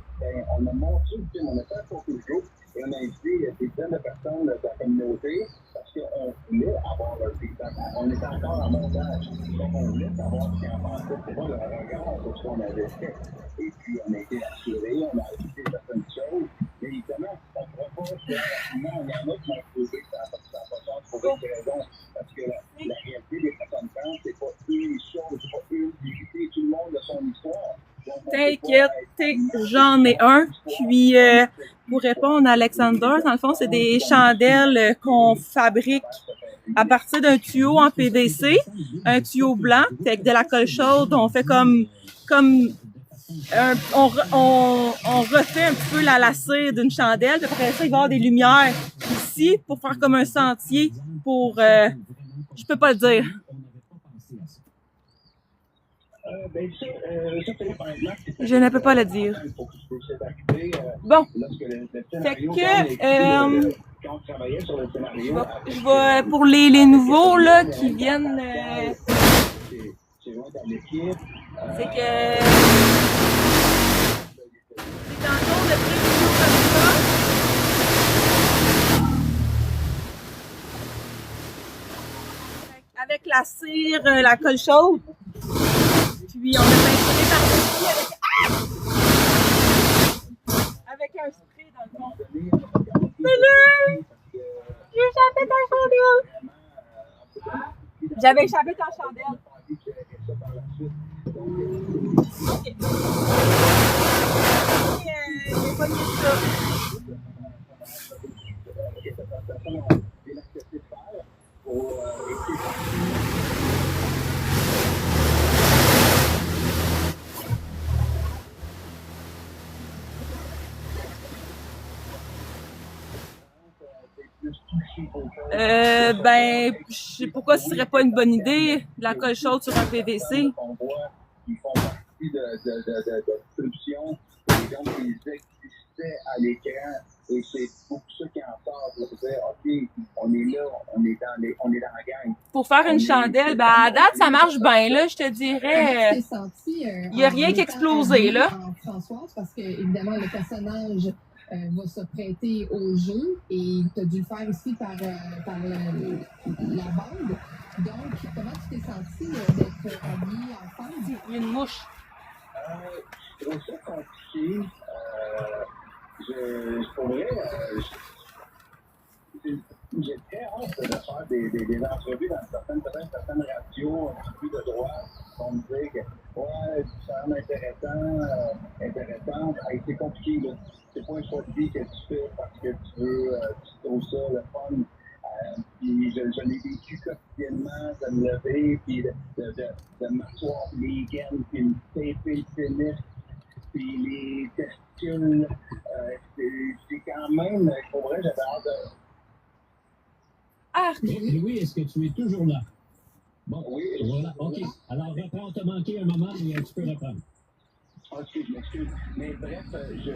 on a montré le film, on a fait un photo show et on a invité des dizaines de personnes de la communauté parce qu'on voulait avoir leur feedback. On était encore en montage. Donc, on voulait savoir ce qu'ils en pensaient. C'est pas le regard sur ce qu'on avait fait. Et puis, on a été rassurés, on a ajouté certaines choses. Mais évidemment, on ne pourra pas faire rapidement. Il y en a qui m'ont trouvé que ça n'a pas de chance pour des raisons. Parce que la réalité des personnes trans, c'est pas une chose, c'est pas une vérité. Tout le monde a son histoire. T'inquiète, j'en ai un. Puis, pour répondre à Alexander, dans le fond, c'est des chandelles qu'on fabrique à partir d'un tuyau en PVC, un tuyau blanc, avec de la colle chaude. On fait comme on refait un petit peu la cire d'une chandelle. Puis après ça, il va y avoir des lumières ici pour faire comme un sentier pour... je peux pas le dire. Je ne peux pas le dire. Bon. Fait que je vais pour les nouveaux là qui viennent. C'est que c'est tantôt de prévision comme ça. Avec la cire, la colle chaude. Puis on a peinturé par-dessus avec un spray dans le fond. Salut! J'ai échappé ta chandelle! J'avais échappé ta chandelle. Ok. J'ai pogné ça. Ben, je sais pourquoi ce serait pas une bonne idée, de la colle chaude sur un PVC. Ils font partie de solutions des gens qui existaient à l'écran. Et c'est pour ça qu'ils en sortent pour dire, OK, on est là, on est dans la gang. Pour faire une chandelle, ben à date, ça marche bien, là, je te dirais. Il n'y a rien qui a explosé, là. Françoise, parce que, évidemment, le personnage va se prêter au jeu et tu as dû le faire ici par la bande. Donc, comment tu t'es sentie d'être habillée en femme? Il y a une mouche. Je trouve ça compliqué. Je pourrais. J'ai très hâte de faire des entrevues dans certaines radios, entrevues de droit, on me dit que ouais, ça semble intéressant. C'est compliqué, là. C'est pas un choix de vie que tu fais parce que tu trouves ça le fun. Puis je l'ai vécu quotidiennement, de me lever, puis de m'asseoir les gaines, puis me taper le pénis, puis les testicules. C'est quand même, pour vrai, j'avais hâte de. Ah! Louis, est-ce que tu es toujours là? Bon, oui. Voilà, OK. Alors, reprends, t'as manqué un moment, mais tu peux reprendre. Excuse. Mais bref, j'ai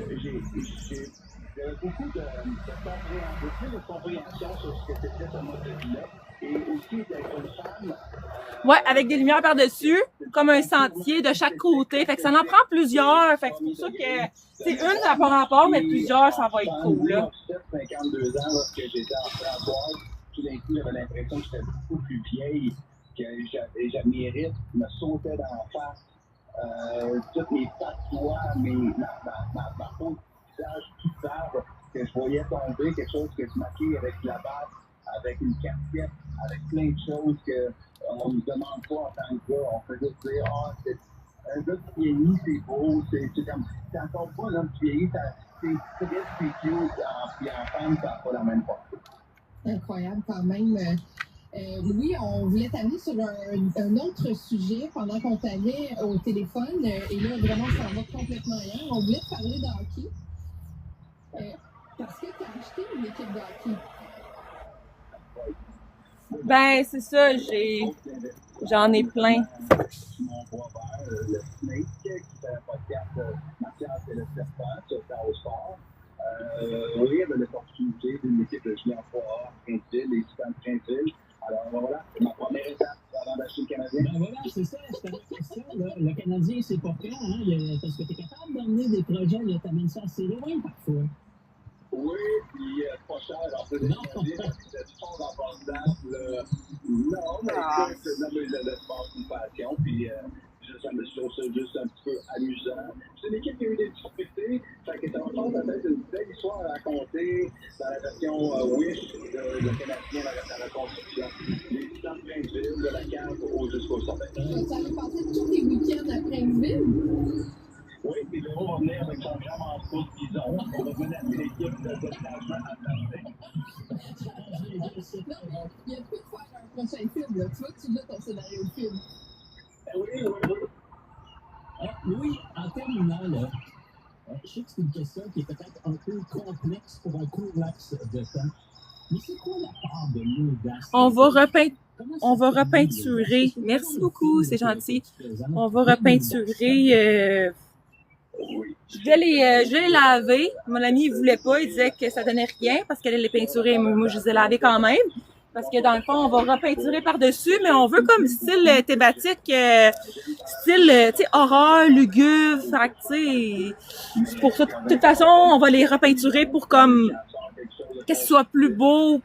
beaucoup de compréhension sur ce que c'était ce modèle-là. Et aussi d'être une femme. Ouais, avec des lumières par-dessus, comme un sentier de chaque côté. Fait que ça en prend plusieurs. Fait que c'est pour ça que, c'est une, ça n'a pas rapport, mais plusieurs, ça va être cool, là. 52 ans, lorsque j'étais en Françoise, tout d'un coup, j'avais l'impression que j'étais beaucoup plus vieille, que j'admirais, me sautait dans la face. Toutes mes tatouages, ma peau de visage tout barbe, que je voyais tomber, quelque chose que je maquillais avec la barbe, avec une casquette, avec plein de choses qu'on ne nous demande pas en tant que gars. On peut juste dire, c'est un gars qui vieillit, c'est beau, c'est comme, c'est encore pas un homme qui vieillit, c'est très spécial, puis en femme, ça n'a pas la même portée. Incroyable quand même. Louis, on voulait t'amener sur un autre sujet pendant qu'on t'avait au téléphone. Et là, vraiment, ça va complètement ailleurs. On voulait te parler de hockey. Parce que tu as acheté une équipe de hockey. Ben, c'est ça, j'en ai plein. Mon beau-père, le Snake, qui fait un podcast Mathias et le Serpent sur Tao Sport. Oui, il y avait l'opportunité d'une équipe de jouer en 3A, Prince-Ville, les Titans de Prince-Ville. Alors voilà, c'est ma première étape avant d'acheter le Canadien. Ben voilà, c'est ça, je t'avais dit ça. Le Canadien, c'est pas prêt, hein? Parce que tu es capable d'emmener des projets, t'amènes ça assez loin parfois. Oui, puis pas cher en plus. Non, c'est du fond d'abondance. Non, mais le sport, c'est une passion, puis ça me trouve ça juste un petit peu amusant. C'est une équipe qui a eu des difficultés, fait que ça me semble peut-être une belle histoire à raconter dans la version Wish de Canadien, la reconstruction. Les Titans de Prince-Ville, de la cave jusqu'au sommet. Tu allais passer tous les week-ends à Prince-Ville? Oui, puis Véro va venir avec son grand manteau de bison. On va venir avec l'équipe de déplacement atlantique. Il y a de quoi de faire un prochain film, là. Tu vois que tu l'as ton scénario de film. Oui. Louis, en terminant, là, je sais que c'est une question qui est peut-être un peu complexe pour un court laps de temps. Mais c'est quoi la part de l'audace? On va On va repeinturer. Merci beaucoup, c'est gentil. On va repeinturer. Je vais les laver. Mon ami, il voulait pas. Il disait que ça donnait rien parce qu'elle allait les peinturer. Moi, je les ai lavés quand même. Parce que dans le fond, on va repeinturer par-dessus, mais on veut comme style thématique, style, tu sais, horreur, lugubre. Fait que, tu sais, c'est pour ça. De toute façon, on va les repeinturer pour comme que ce soit plus beau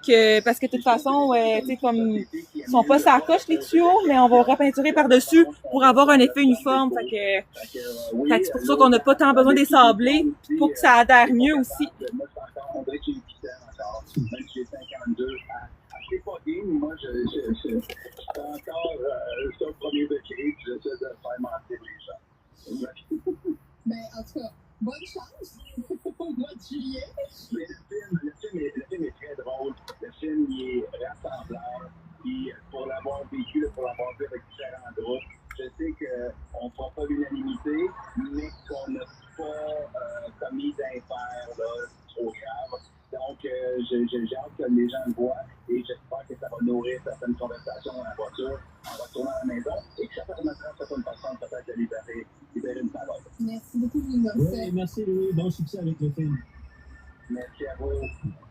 que parce que de toute façon, tu sais, comme ils sont pas sa coche les tuyaux, mais on va repeinturer par-dessus pour avoir un effet uniforme. Fait que c'est pour ça qu'on n'a pas tant besoin des sablés pour que ça adhère mieux aussi. Moi, je suis encore sur le premier degré, puis j'essaie de faire mentir les gens. Ben, en tout cas, bonne chance au mois de juillet. Mais le film est très drôle. Le film, il est rassembleur. Puis, pour l'avoir vécu, pour l'avoir vu avec différents groupes, je sais qu'on ne fera pas l'unanimité, mais qu'on n'a pas commis d'impair trop grave. Donc, j'ai hâte que les gens le voient et j'espère que ça va nourrir certaines conversations dans la voiture en retournant à la maison et que ça permettra à certaines personnes peut-être de libérer une parole. Merci beaucoup, Louis. Oui, merci Louis. Bon succès avec le film. Merci à vous.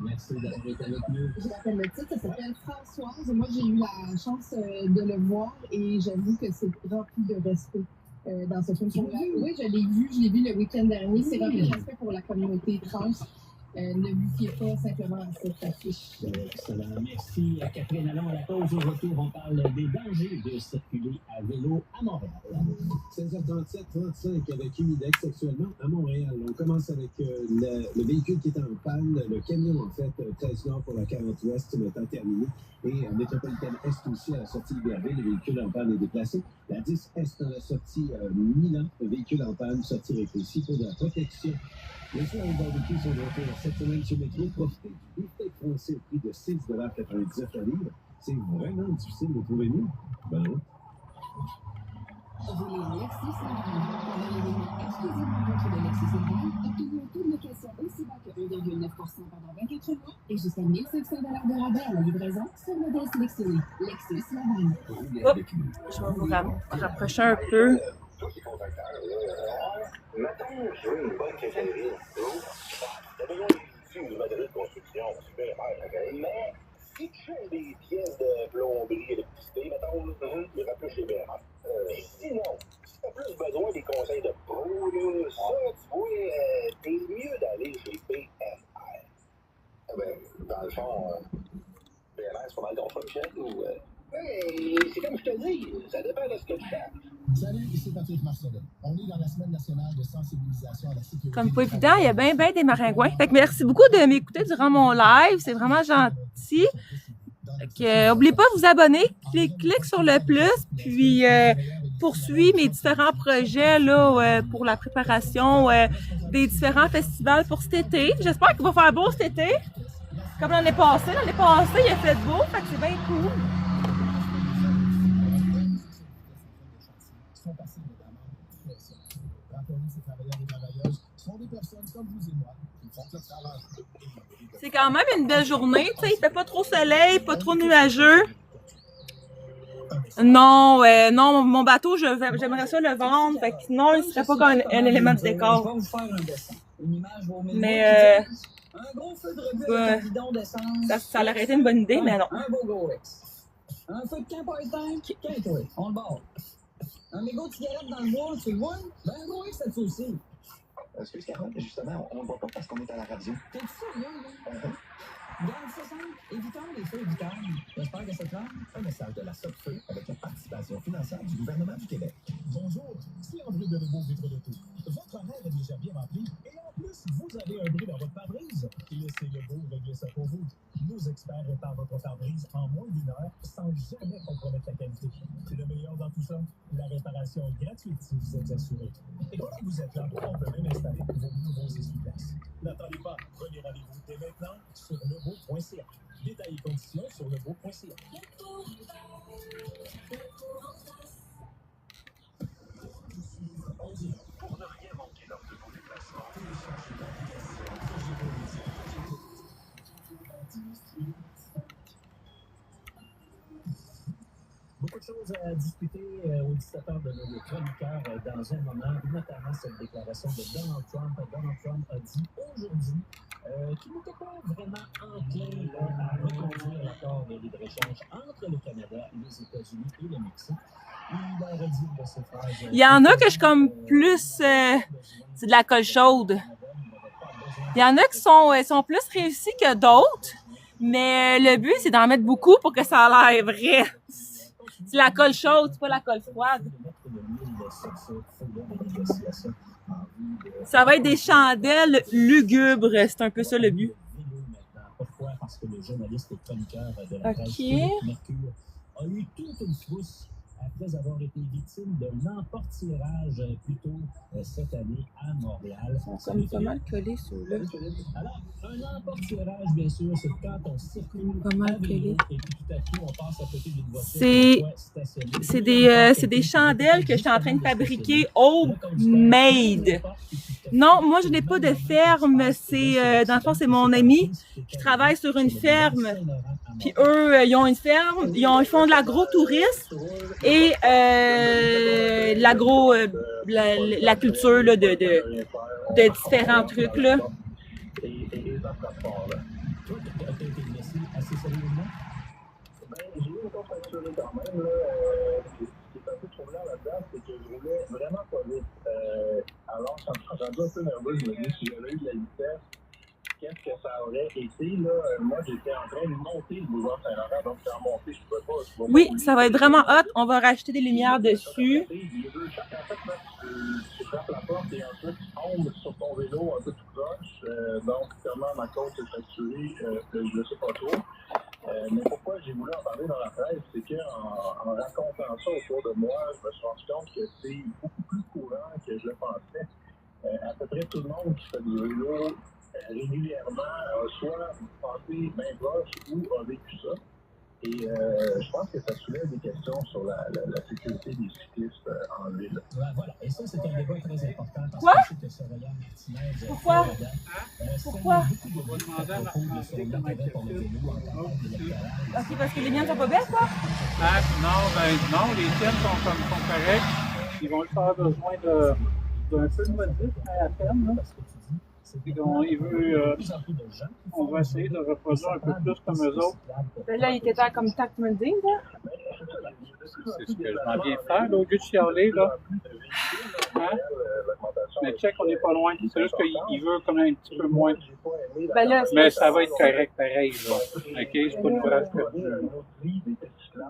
Merci d'avoir été avec nous. Je rappelle le titre, ça s'appelle Françoise. Moi, j'ai eu la chance de le voir et j'avoue que c'est rempli de respect dans ce film. Oui, je l'ai vu le week-end dernier. C'est rempli de respect pour la communauté trans. Ne vous fiez pas simplement à cette affiche. Excellent. Merci à Catherine. Allons à la pause. Au retour, on parle des dangers de circuler à vélo à Montréal. 16h37-35 avec Humidex sexuellement à Montréal. On commence avec le véhicule qui est en panne, le camion en fait, 13 nord pour la 40 ouest, le temps terminé. Et en métropolitaine est aussi à la sortie Iberville, le véhicule en panne est déplacé. La 10 est dans la sortie Milan, le véhicule en panne, sortie rétrécie pour de la protection. Les soins au barbecue sont de retour cette semaine sur Métro. Profitez du beefsteak français au prix de 6,99 $ la livre. C'est vraiment difficile de trouver mieux. Bonne route. Roulez Lexus Laval. Pendant l'événement exclusivement contre le Lexus Laval, obtenez un taux de location aussi bas que 1,9 % pendant 24 mois et jusqu'à 1 500 $ de rabais à la livraison sur modèle sélectionné. Lexus Laval. Oh, je vais vous rapprocher un peu. Mettons, je veux une bonne cafétéria. T'as besoin d'une matériel de construction, super, mais si tu fais des pièces de plomberie, électricité, mettons, il y aura plus chez BMR. Sinon, si t'as plus besoin des conseils de pro, là, ça, tu vois, t'es mieux d'aller chez BMR. Dans le fond, BMR, c'est pas mal ton choix, Michel, ou... Oui, c'est comme je te dis, ça dépend de ce que tu fais. Salut, ici Patrick Marcelin. On est dans la semaine nationale de sensibilisation à la sécurité. Comme pas évident, il y a bien des maringouins. Fait que merci beaucoup de m'écouter durant mon live. C'est vraiment gentil. N'oubliez pas de vous abonner. Clique sur le plus. Puis poursuis mes différents projets là, pour la préparation des différents festivals pour cet été. J'espère qu'il va faire beau cet été. Comme l'année passée. L'année passée, il a fait beau. Fait que c'est bien cool. Sont passés notamment de pression. Rappelons ces travailleurs et travailleuses sont des personnes comme vous et moi qui font le travail. C'est quand même une belle journée, tu sais, il fait pas trop soleil, pas trop nuageux. Non, non, mon bateau, j'aimerais ça le vendre, fait que non, il serait pas comme un élément de décor. Je vais vous faire un dessin. Une image vaut mille mots. Mais un gros feu de rebut avec un bidon d'essence. ça aurait été une bonne idée, mais non. Un beau Go-X. Un feu de camp part-time, qu'un on le barre. Un mégot de cigarette dans le bois, tu le vois? Ben, un gros X, ça te aussi. Excuse, Carole, justement, on ne voit pas parce qu'on est à la radio. T'es sérieux, là? Garde ça simple, évitons les feux du calme. J'espère que ça te plaît. Un message de la SOPFEU avec la participation financière du gouvernement du Québec. Bonjour, c'est André Delebo, vitre de tout. Votre horaire est déjà bien rempli et en plus, vous avez un bris dans votre pare-brise. Laissez le beau régler ça pour vous. Nos experts réparent votre pare-brise en moins d'1 heure sans jamais compromettre la qualité. C'est le meilleur dans tout ça. La réparation est gratuite si vous êtes assuré. Et pendant que vous êtes là, on peut même installer vos nouveaux essuie-glaces. N'attendez pas, prenez rendez-vous dès maintenant sur lebeau.ca. Détails et conditions sur lebeau.ca. Pour ne rien manquer lors de vos déplacements, quelque chose à discuter aux dictateurs de nos chroniqueurs dans un moment, notamment cette déclaration de Donald Trump. Donald Trump a dit aujourd'hui qu'il n'était pas vraiment enclin à reconduire l'accord de libre-échange entre le Canada, les États-Unis et le Mexique. Il a redit de ses phrases. Il y en a que je suis comme plus... c'est de la colle chaude. Il y en a qui sont plus réussis que d'autres, mais le but, c'est d'en mettre beaucoup pour que ça a l'air vrai. C'est la colle chaude, c'est pas la colle froide. Ça va être des chandelles lugubres, c'est un peu ça le but. Pourquoi? Parce que le journaliste et chroniqueur de la presse Mercure a eu toute une frousse après avoir été victime d'un emportirage plus tôt cette année à Montréal. Ils sont comme pas mal collés ceux-là. Alors, un emportirage, bien sûr, c'est quand on circule pas mal collés. Et puis tout à coup, on passe à côté d'une voiture c'est des chandelles que je suis en train de fabriquer homemade. Non, moi je n'ai pas de ferme. Dans le fond, c'est mon ami qui travaille sur une ferme. Puis eux, ils ont une ferme, ils font de l'agro-tourisme et la culture là, de différents trucs là. J'ai eu une course assurée quand même. Là, ce qui est un peu troublant là-dedans, c'est que je roulais vraiment pas vite. Alors, ça m'a rendu un peu nerveux. Je me dis, si j'avais eu de la vitesse, qu'est-ce que ça aurait été? Là, moi, j'étais en train de monter le boulevard Saint-Laurent, donc en montée, je ne pouvais pas. Oui, ça va être vraiment hot. On va rajouter des lumières dessus. Tu frappes la porte et ensuite tu tombes sur ton vélo un peu tout croche. Donc, comment ma course est assurée, je ne sais pas trop. Mais pourquoi j'ai voulu en parler dans la presse, c'est qu'en racontant ça autour de moi, je me suis rendu compte que c'est beaucoup plus courant que je le pensais. À peu près tout le monde qui fait du vélo régulièrement a soit passé bien proche ou a vécu ça. Et je pense que ça soulève des questions sur la sécurité des cyclistes en ville. Voilà, et ça, c'est un débat très important. Quoi? Que Soraya Martinez Pourquoi? Pourquoi? Ok, parce que les miennes sont pas belles, quoi? Non, les tiennes sont correctes. Ils vont juste avoir besoin d'un peu de modif à la ferme, là. On va essayer de reproduire un peu plus comme eux autres. Ben là, il était temps comme ça que tu me le dis, là. C'est ce que je m'en viens faire, là, au lieu de chialer, là. Hein? Mais check, on n'est pas loin. C'est juste qu'il veut quand même un petit peu moins. Ben là, mais ça va être correct pareil, là. OK? C'est pas une phrase perdue.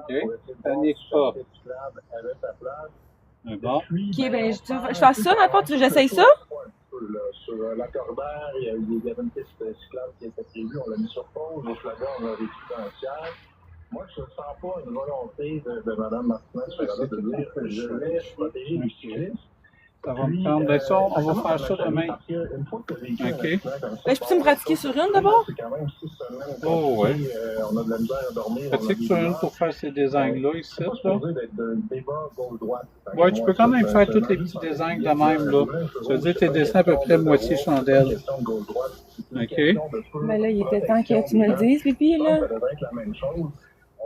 OK? Ça n'est pas. Bon. OK, ben je fais ça, n'importe où j'essaye ça. Sur l'accordaire, il y avait une piste cyclable qui était prévue, on l'a mis sur pause, au flagon, on l'a vécu dans le ciel. Moi, je ne sens pas une volonté de Mme Martinez de dire que je vais protéger les cyclistes. Ça va me prendre de ça, on va faire ça demain. OK. Ben, je peux me pratiquer sur une d'abord? Oh, ouais. On a de la misère à dormir. Pratique sur une pour faire ces designs-là ici, là. Ouais, tu peux quand même faire tous les petits designs de même, là. Ça veut dire que tu dessins à peu près moitié chandelle. OK. Ben là, il était temps que tu me le dises, Pipi, là. Ça devrait être la même chose.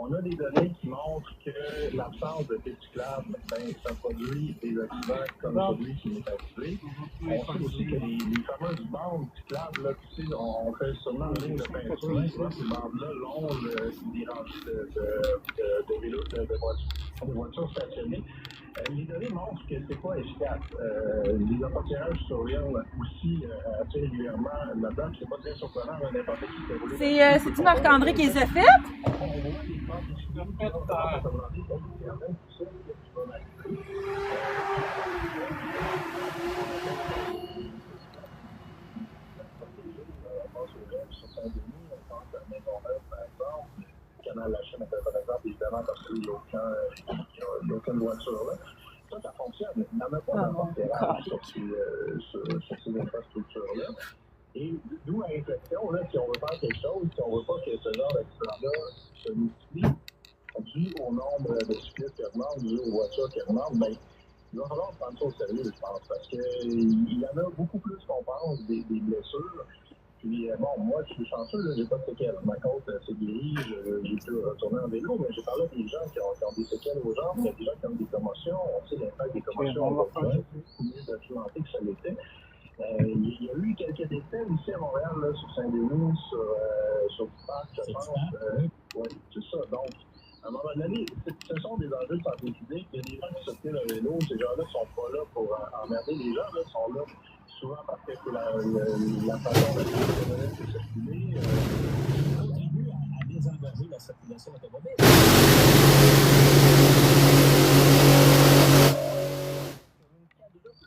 On a des données qui montrent que l'absence de piste cyclable, ça produit des accidents comme celui qui est activé. On sait aussi que les fameuses bandes cyclables, là, tu sais, on fait sûrement une ligne de peinture, souvent ces bandes-là longent des rangées de vélos, de voitures stationnées. Les données montrent que c'est pas efficace. Les apportirages surviennent aussi assez régulièrement là-dedans. C'est pas très surprenant, n'importe qui peut rouler. C'est-tu Marc-André qui les a faites? Canal La Chaîne, par exemple, évidemment, parce qu'il n'y a aucune voiture là. Ça fonctionne. Il n'y en a pas d'apportirage sur ces infrastructures-là. Et d'où la réflexion, là, si on veut faire quelque chose, si on ne veut pas que ce genre d'accident-là se multiplie, dû au nombre de cyclistes qui augmentent, dû aux voitures qui augmentent, ben, il va falloir prendre ça au sérieux, je pense, parce qu'il y en a beaucoup plus qu'on pense des blessures. Puis bon, moi, je suis chanceux, là, j'ai pas de séquelles. Ma côte s'est guérie, j'ai pu retourner en vélo, mais j'ai parlé à des gens qui ont des séquelles aux jambes, il y a des gens qui ont des commotions. On sait l'impact des commotions, on va pas beaucoup mieux documenté que ça l'était. Il y a eu quelques décès ici à Montréal, là, sur Saint-Denis, sur du parc, je pense. Oui, c'est ça. Donc, à un moment donné, ce sont des enjeux de santé physique. Il y a des gens qui sortent le vélo. Ces gens-là ne sont pas là pour emmerder les gens. Là, sont là souvent parce que c'est la façon de circuler. Contribue à désengorger la circulation automobile.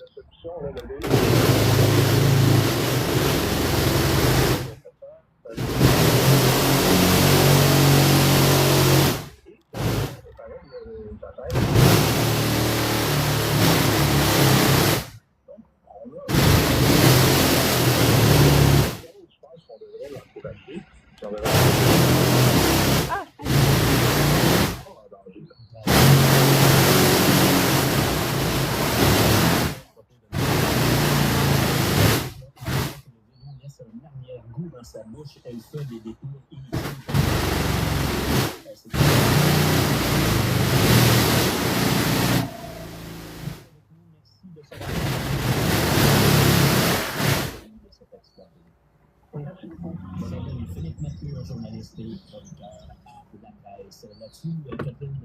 La solution, là, le vélo. Dans sa bouche, elle fait des détours inutiles. Merci beaucoup. Philippe Mathieu, journaliste et chroniqueur à la presse. Là-dessus, Catherine.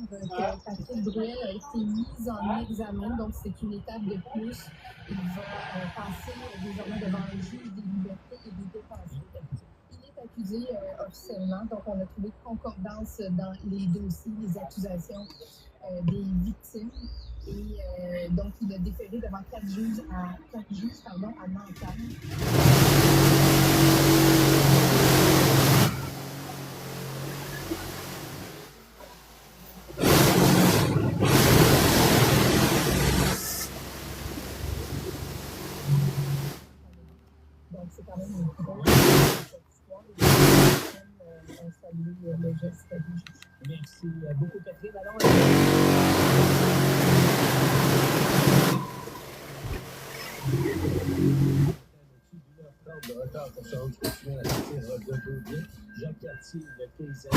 Que Patrick Bruel a été mis en examen, donc c'est une étape de plus. Il va passer désormais devant un juge des libertés et des détentions. Il est accusé officiellement, donc on a trouvé concordance dans les dossiers, les accusations des victimes. Et donc il a déféré devant quatre juges à Nanterre. Donc, c'est quand même une grosse histoire. On salue le geste du juge. Merci beaucoup, Catherine. Alors, de retard pour se rendre à la sortie de Beaubien. Jacques Cartier, le 15e.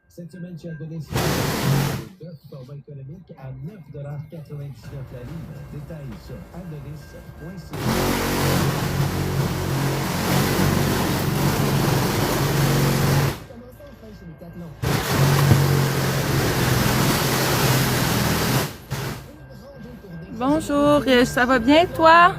Cette semaine, chez Adonis, le bœuf format économique à 9,99 $ la livre. Détails sur adonis.ca. Commençons enfin chez les Catalans. Bonjour, ça va bien toi?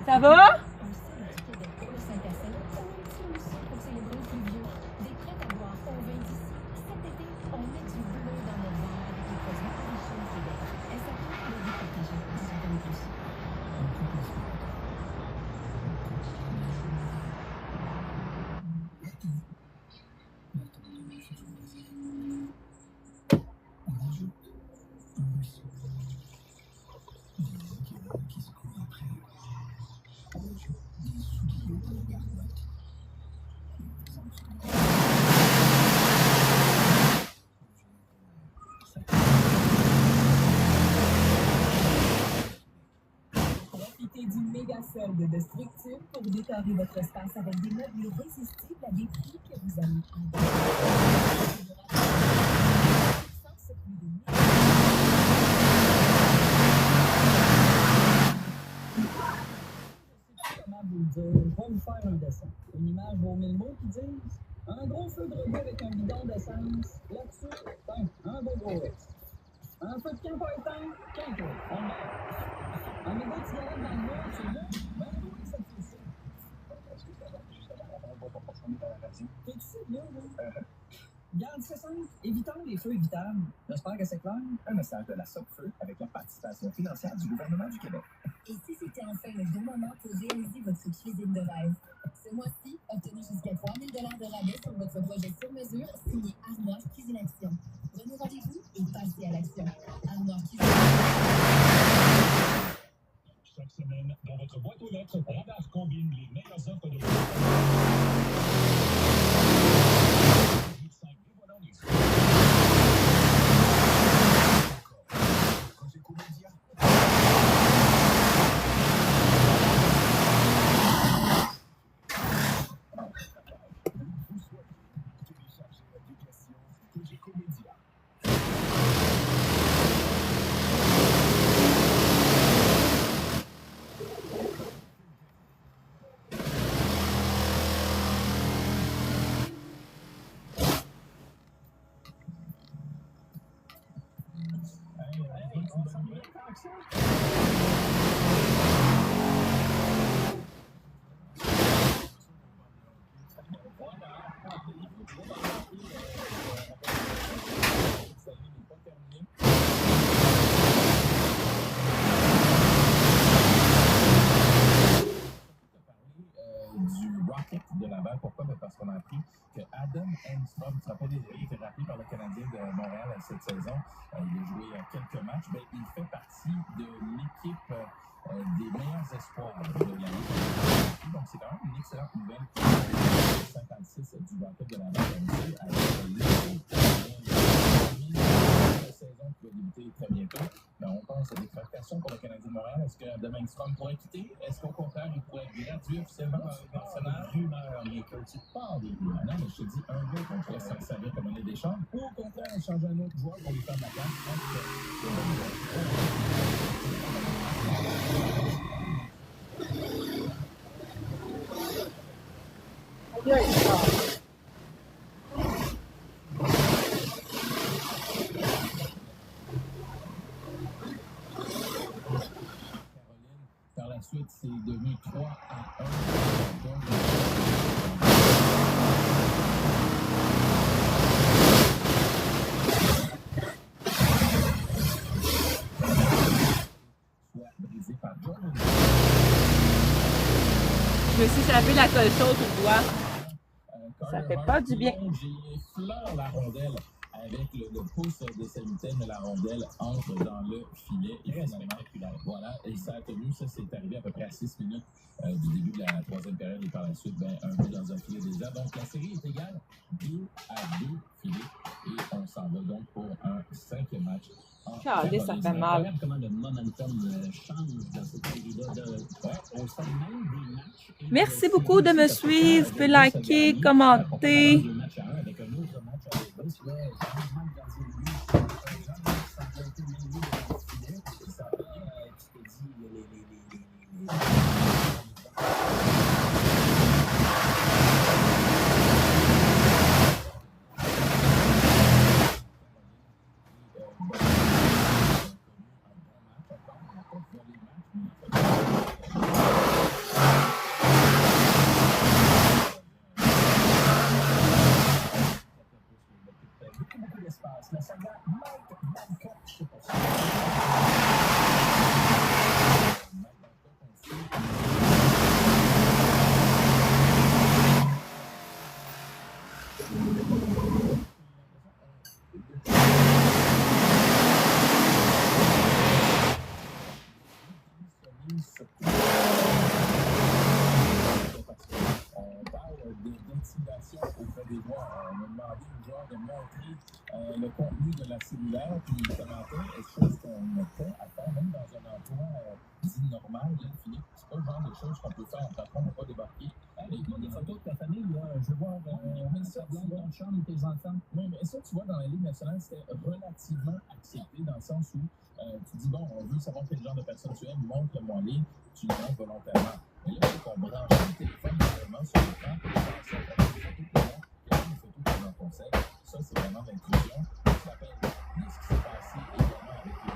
Ça va? D'une méga solde de structure pour décorer votre espace avec des meubles résistibles à des prix que vous allez Comment vous le dire? Je vais vous faire un dessin. Une image vaut 1000 mots qui disent un gros feu de rebut avec un bidon d'essence. Là-dessus, un beau gros X. Un feu de camp pas éteint, quinquet. On meurt. Un mégot de cigarette dans le mur, tu le veux? Ben oui, ça te fait ça. T'es-tu sérieux, là? Garde, c'est simple. Évitons les feux évitables. J'espère que c'est clair. Un message de la SOPFEU avec la participation financière du gouvernement du Québec. Et si c'était enfin le bon moment pour réaliser votre cuisine de rêve? Ce mois-ci, obtenez jusqu'à 3 000 $ de rabais sur votre projet sur mesure signé Armoire Cuisine Action. Prenez rendez-vous et passez à l'action. Armoire Cuisine Chaque semaine, dans votre boîte aux lettres, Radar combine les meilleures offres de Cogeco Média. Vous souhaitez télécharger l'application Cogeco Média. Du Rocket de Laval. Pourquoi? Parce qu'on a appris que Adam Enstrom, tu te rappelles, il a été rappelé par le Canadien de Montréal cette saison. Il a joué quelques matchs. Ben, il fait partie de l'équipe des meilleurs espoirs de la Ligue. Donc, c'est quand même une excellente nouvelle pour le 56 du Rocket de Laval. Avec la saison qui va débuter très bientôt. Ben, on pense à des tractations pour le Canadien de Montréal. Est-ce que Adam Enstrom pourrait quitter? Est-ce qu'au contraire, il pourrait être gradué officiellement? C'est une rumeur, mais que tu parles des rumeurs. Non, mais je te dis, un gars qu'on pourrait s'en servir comme monnaie d'échange, ou au contraire, changer un autre joueur pour lui faire de la place. Par la suite, c'est devenu 3-1. Soit brisé par Jordan. Je me suis échappé la colle chaude au doigt. Ça fait pas du bien. J'ai fleure la rondelle avec le pouce de Samuel, mais la rondelle entre dans le filet. Et finalement, voilà, et ça a tenu. Ça, c'est arrivé à peu près à 6 minutes du début de la troisième période. Et par la suite, ben, un but dans un filet déjà. Donc, la série est égale 2-2 filets. Et on s'en va donc pour un 5e match. Regardez, ça fait mal. Regarde comment le momentum change dans cette série-là. On sent même des matchs. Merci beaucoup de me suivre. Vous pouvez liker, commenter. Avec un autre match à l'Écosse, là, changement de gardien de but, ça a été mêlé dans le filet. Et ça, tu te dis, beaucoup d'espace. La saga Mike Babcock, je sais pas si on parle d'intimidation auprès des joueurs. On a demandé aux joueurs de montrer le contenu de la cellulaire, puis les commentaires, est chose qu'on a fait à faire, même dans un emploi dit normal, là, Philippe. C'est pas le genre de choses qu'on peut faire en patron, on ne va pas débarquer. Avec des photos de ta famille, là, je veux voir ton chambre et tes enfants. Oui, mais ça, tu vois, dans la Ligue nationale, c'était relativement accepté dans le sens où tu dis, bon, on veut savoir quel genre de personne tu es, montre-moi les, tu le montres volontairement. Mais là, il faut qu'on branche le téléphone directement sur l'écran pour faire ça. Il y a des photos qui sont dans ton set. Ça, c'est vraiment l'intrusion. Ça s'appelle ce qui s'est passé également avec les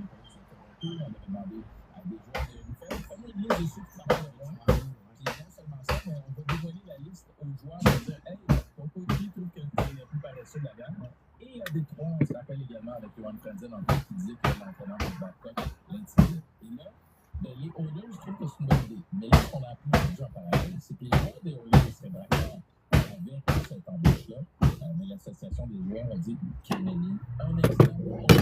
Toronto. On avait demandé à des joueurs de nous faire une fameuse liste de ceux qui travaillent loin. Puis non seulement ça, mais on va dévoiler la liste aux joueurs et dire, hey, ton coéquipier trouve que tu es sur la gamme. Et à Détroit, on se rappelle également avec Johan Franzen en fait, qui disait que l'entraîneur de Babcock l'intimidait. Et là, ben, les Oilers trouvent que c'est une bonne idée. Mais là, ce qu'on a appris aujourd'hui en parallèle, c'est que les joueurs des Oilers seraient d'accord avec cette embauche-là. Mais l'association des joueurs a dit Kennedy, un instant, on va encore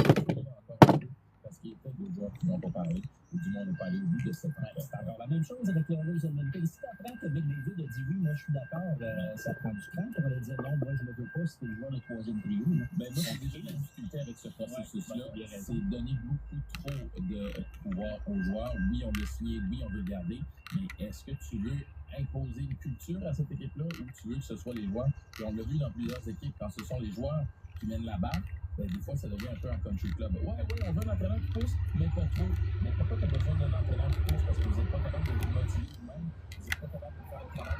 un peu, parce qu'il y a peut-être des joueurs qui n'ont pas parlé, ou du moins n'ont pas allé au bout de cette affaire. C'est encore la même chose avec les Oilers Edmonton. Si tu apprends que McDavid a dit oui, moi je suis d'accord, ça prend du temps. Tu vas dire non, moi je ne veux pas, c'était le joueur de troisième trio. Ben, moi, j'ai déjà la difficulté avec ce processus-là. C'est donner beaucoup trop de pouvoir aux joueurs. Oui, on veut signer, oui, on veut le garder. Mais est-ce que tu veux imposer une culture à cette équipe-là ou tu veux que ce soit les joueurs? Puis on l'a vu dans plusieurs équipes, quand ce sont les joueurs qui mènent la balle, ben, des fois, ça devient un peu un country club. Ouais, on veut un entraîneur qui pousse, mais pas trop. Mais pourquoi tu as besoin d'un entraîneur qui pousse? Parce que vous n'êtes pas capable de vous motiver vous-même. Vous n'êtes pas capable de faire le travail.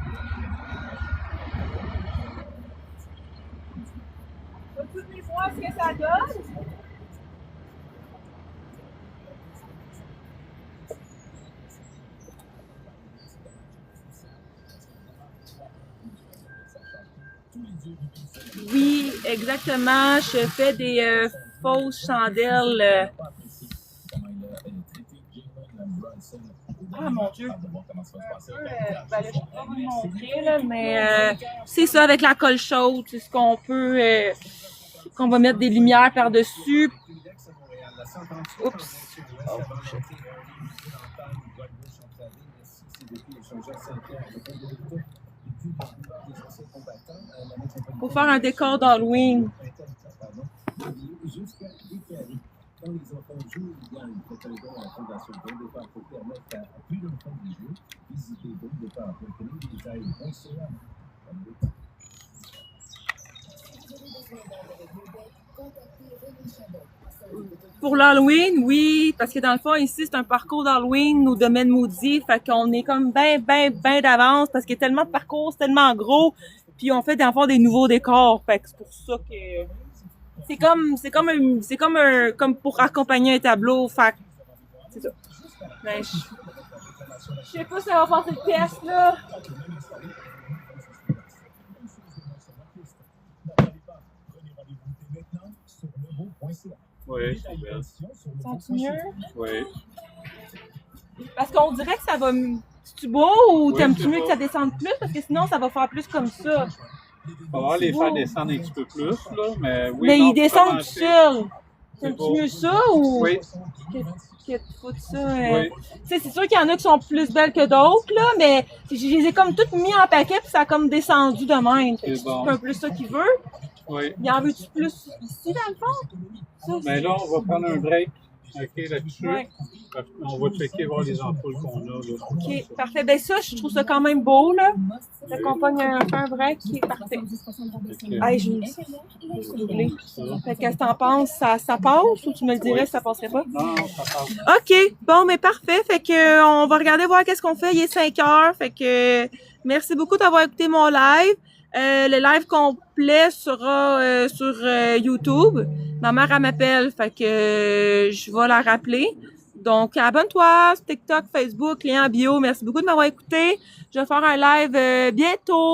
Peux-tu voir ce que ça donne? Oui, exactement. Je fais des fausses chandelles. Ah mon Dieu! Ben là, je peux pas vous le montrer, là, mais c'est ça avec la colle chaude. C'est ce qu'on peut... qu'on va mettre des lumières par-dessus. Oups! Oh, pour faire un décor d'Halloween. Quand les enfants jouent, il y a une protection à la Fondation Don Départ pour permettre à plus d'enfants de jouer. Visitez Don Départ pour connaître des ailes. Pour l'Halloween, oui, parce que dans le fond, ici, c'est un parcours d'Halloween au domaine Moody, fait qu'on est comme ben d'avance parce qu'il y a tellement de parcours, c'est tellement gros, puis on fait des nouveaux décors, fait que c'est pour ça que c'est comme pour accompagner un tableau, fait que c'est ça. Ben, je sais pas si ça va faire cette pièce-là. Oui, c'est bien. Sens-tu mieux? Oui. Parce qu'on dirait que ça va... C'est-tu beau ou Oui, t'aimes-tu c'est mieux beau. que ça descende plus? Parce que sinon, ça va faire plus comme ça. On va les faire descendre un petit peu plus, là, mais oui. Mais non, ils descendent tout commencer. seuls. C'est T'aimes-tu beau. mieux ça ou... Oui. Que tu foutres ça? Oui. Tu sais, c'est sûr qu'il y en a qui sont plus belles que d'autres, là, mais je les ai comme toutes mis en paquet puis ça a comme descendu de même. Fait que C'est bon. c'est un peu ça qu'il veut. Oui. Il en veut-tu plus ici, dans le fond? Ça, Mais là, on va prendre un break. OK, là-dessus. Ouais. On va checker, voir les ampoules qu'on a. Là. OK, parfait. Ben ça, je trouve ça quand même beau, là. Ça compagne un break qui est parfait. Hey, je me suis brûlée. Fait que qu'est-ce que t'en penses? Ça passe ou tu me le dirais si ça passerait pas? Non, ça passe. OK, bon, mais parfait. Fait que on va regarder voir qu'est-ce qu'on fait. Il est 5 heures. Fait que merci beaucoup d'avoir écouté mon live. Le live complet sera sur YouTube. Ma mère, elle m'appelle, fait que je vais la rappeler. Donc, abonne-toi sur TikTok, Facebook, lien en bio. Merci beaucoup de m'avoir écouté. Je vais faire un live bientôt.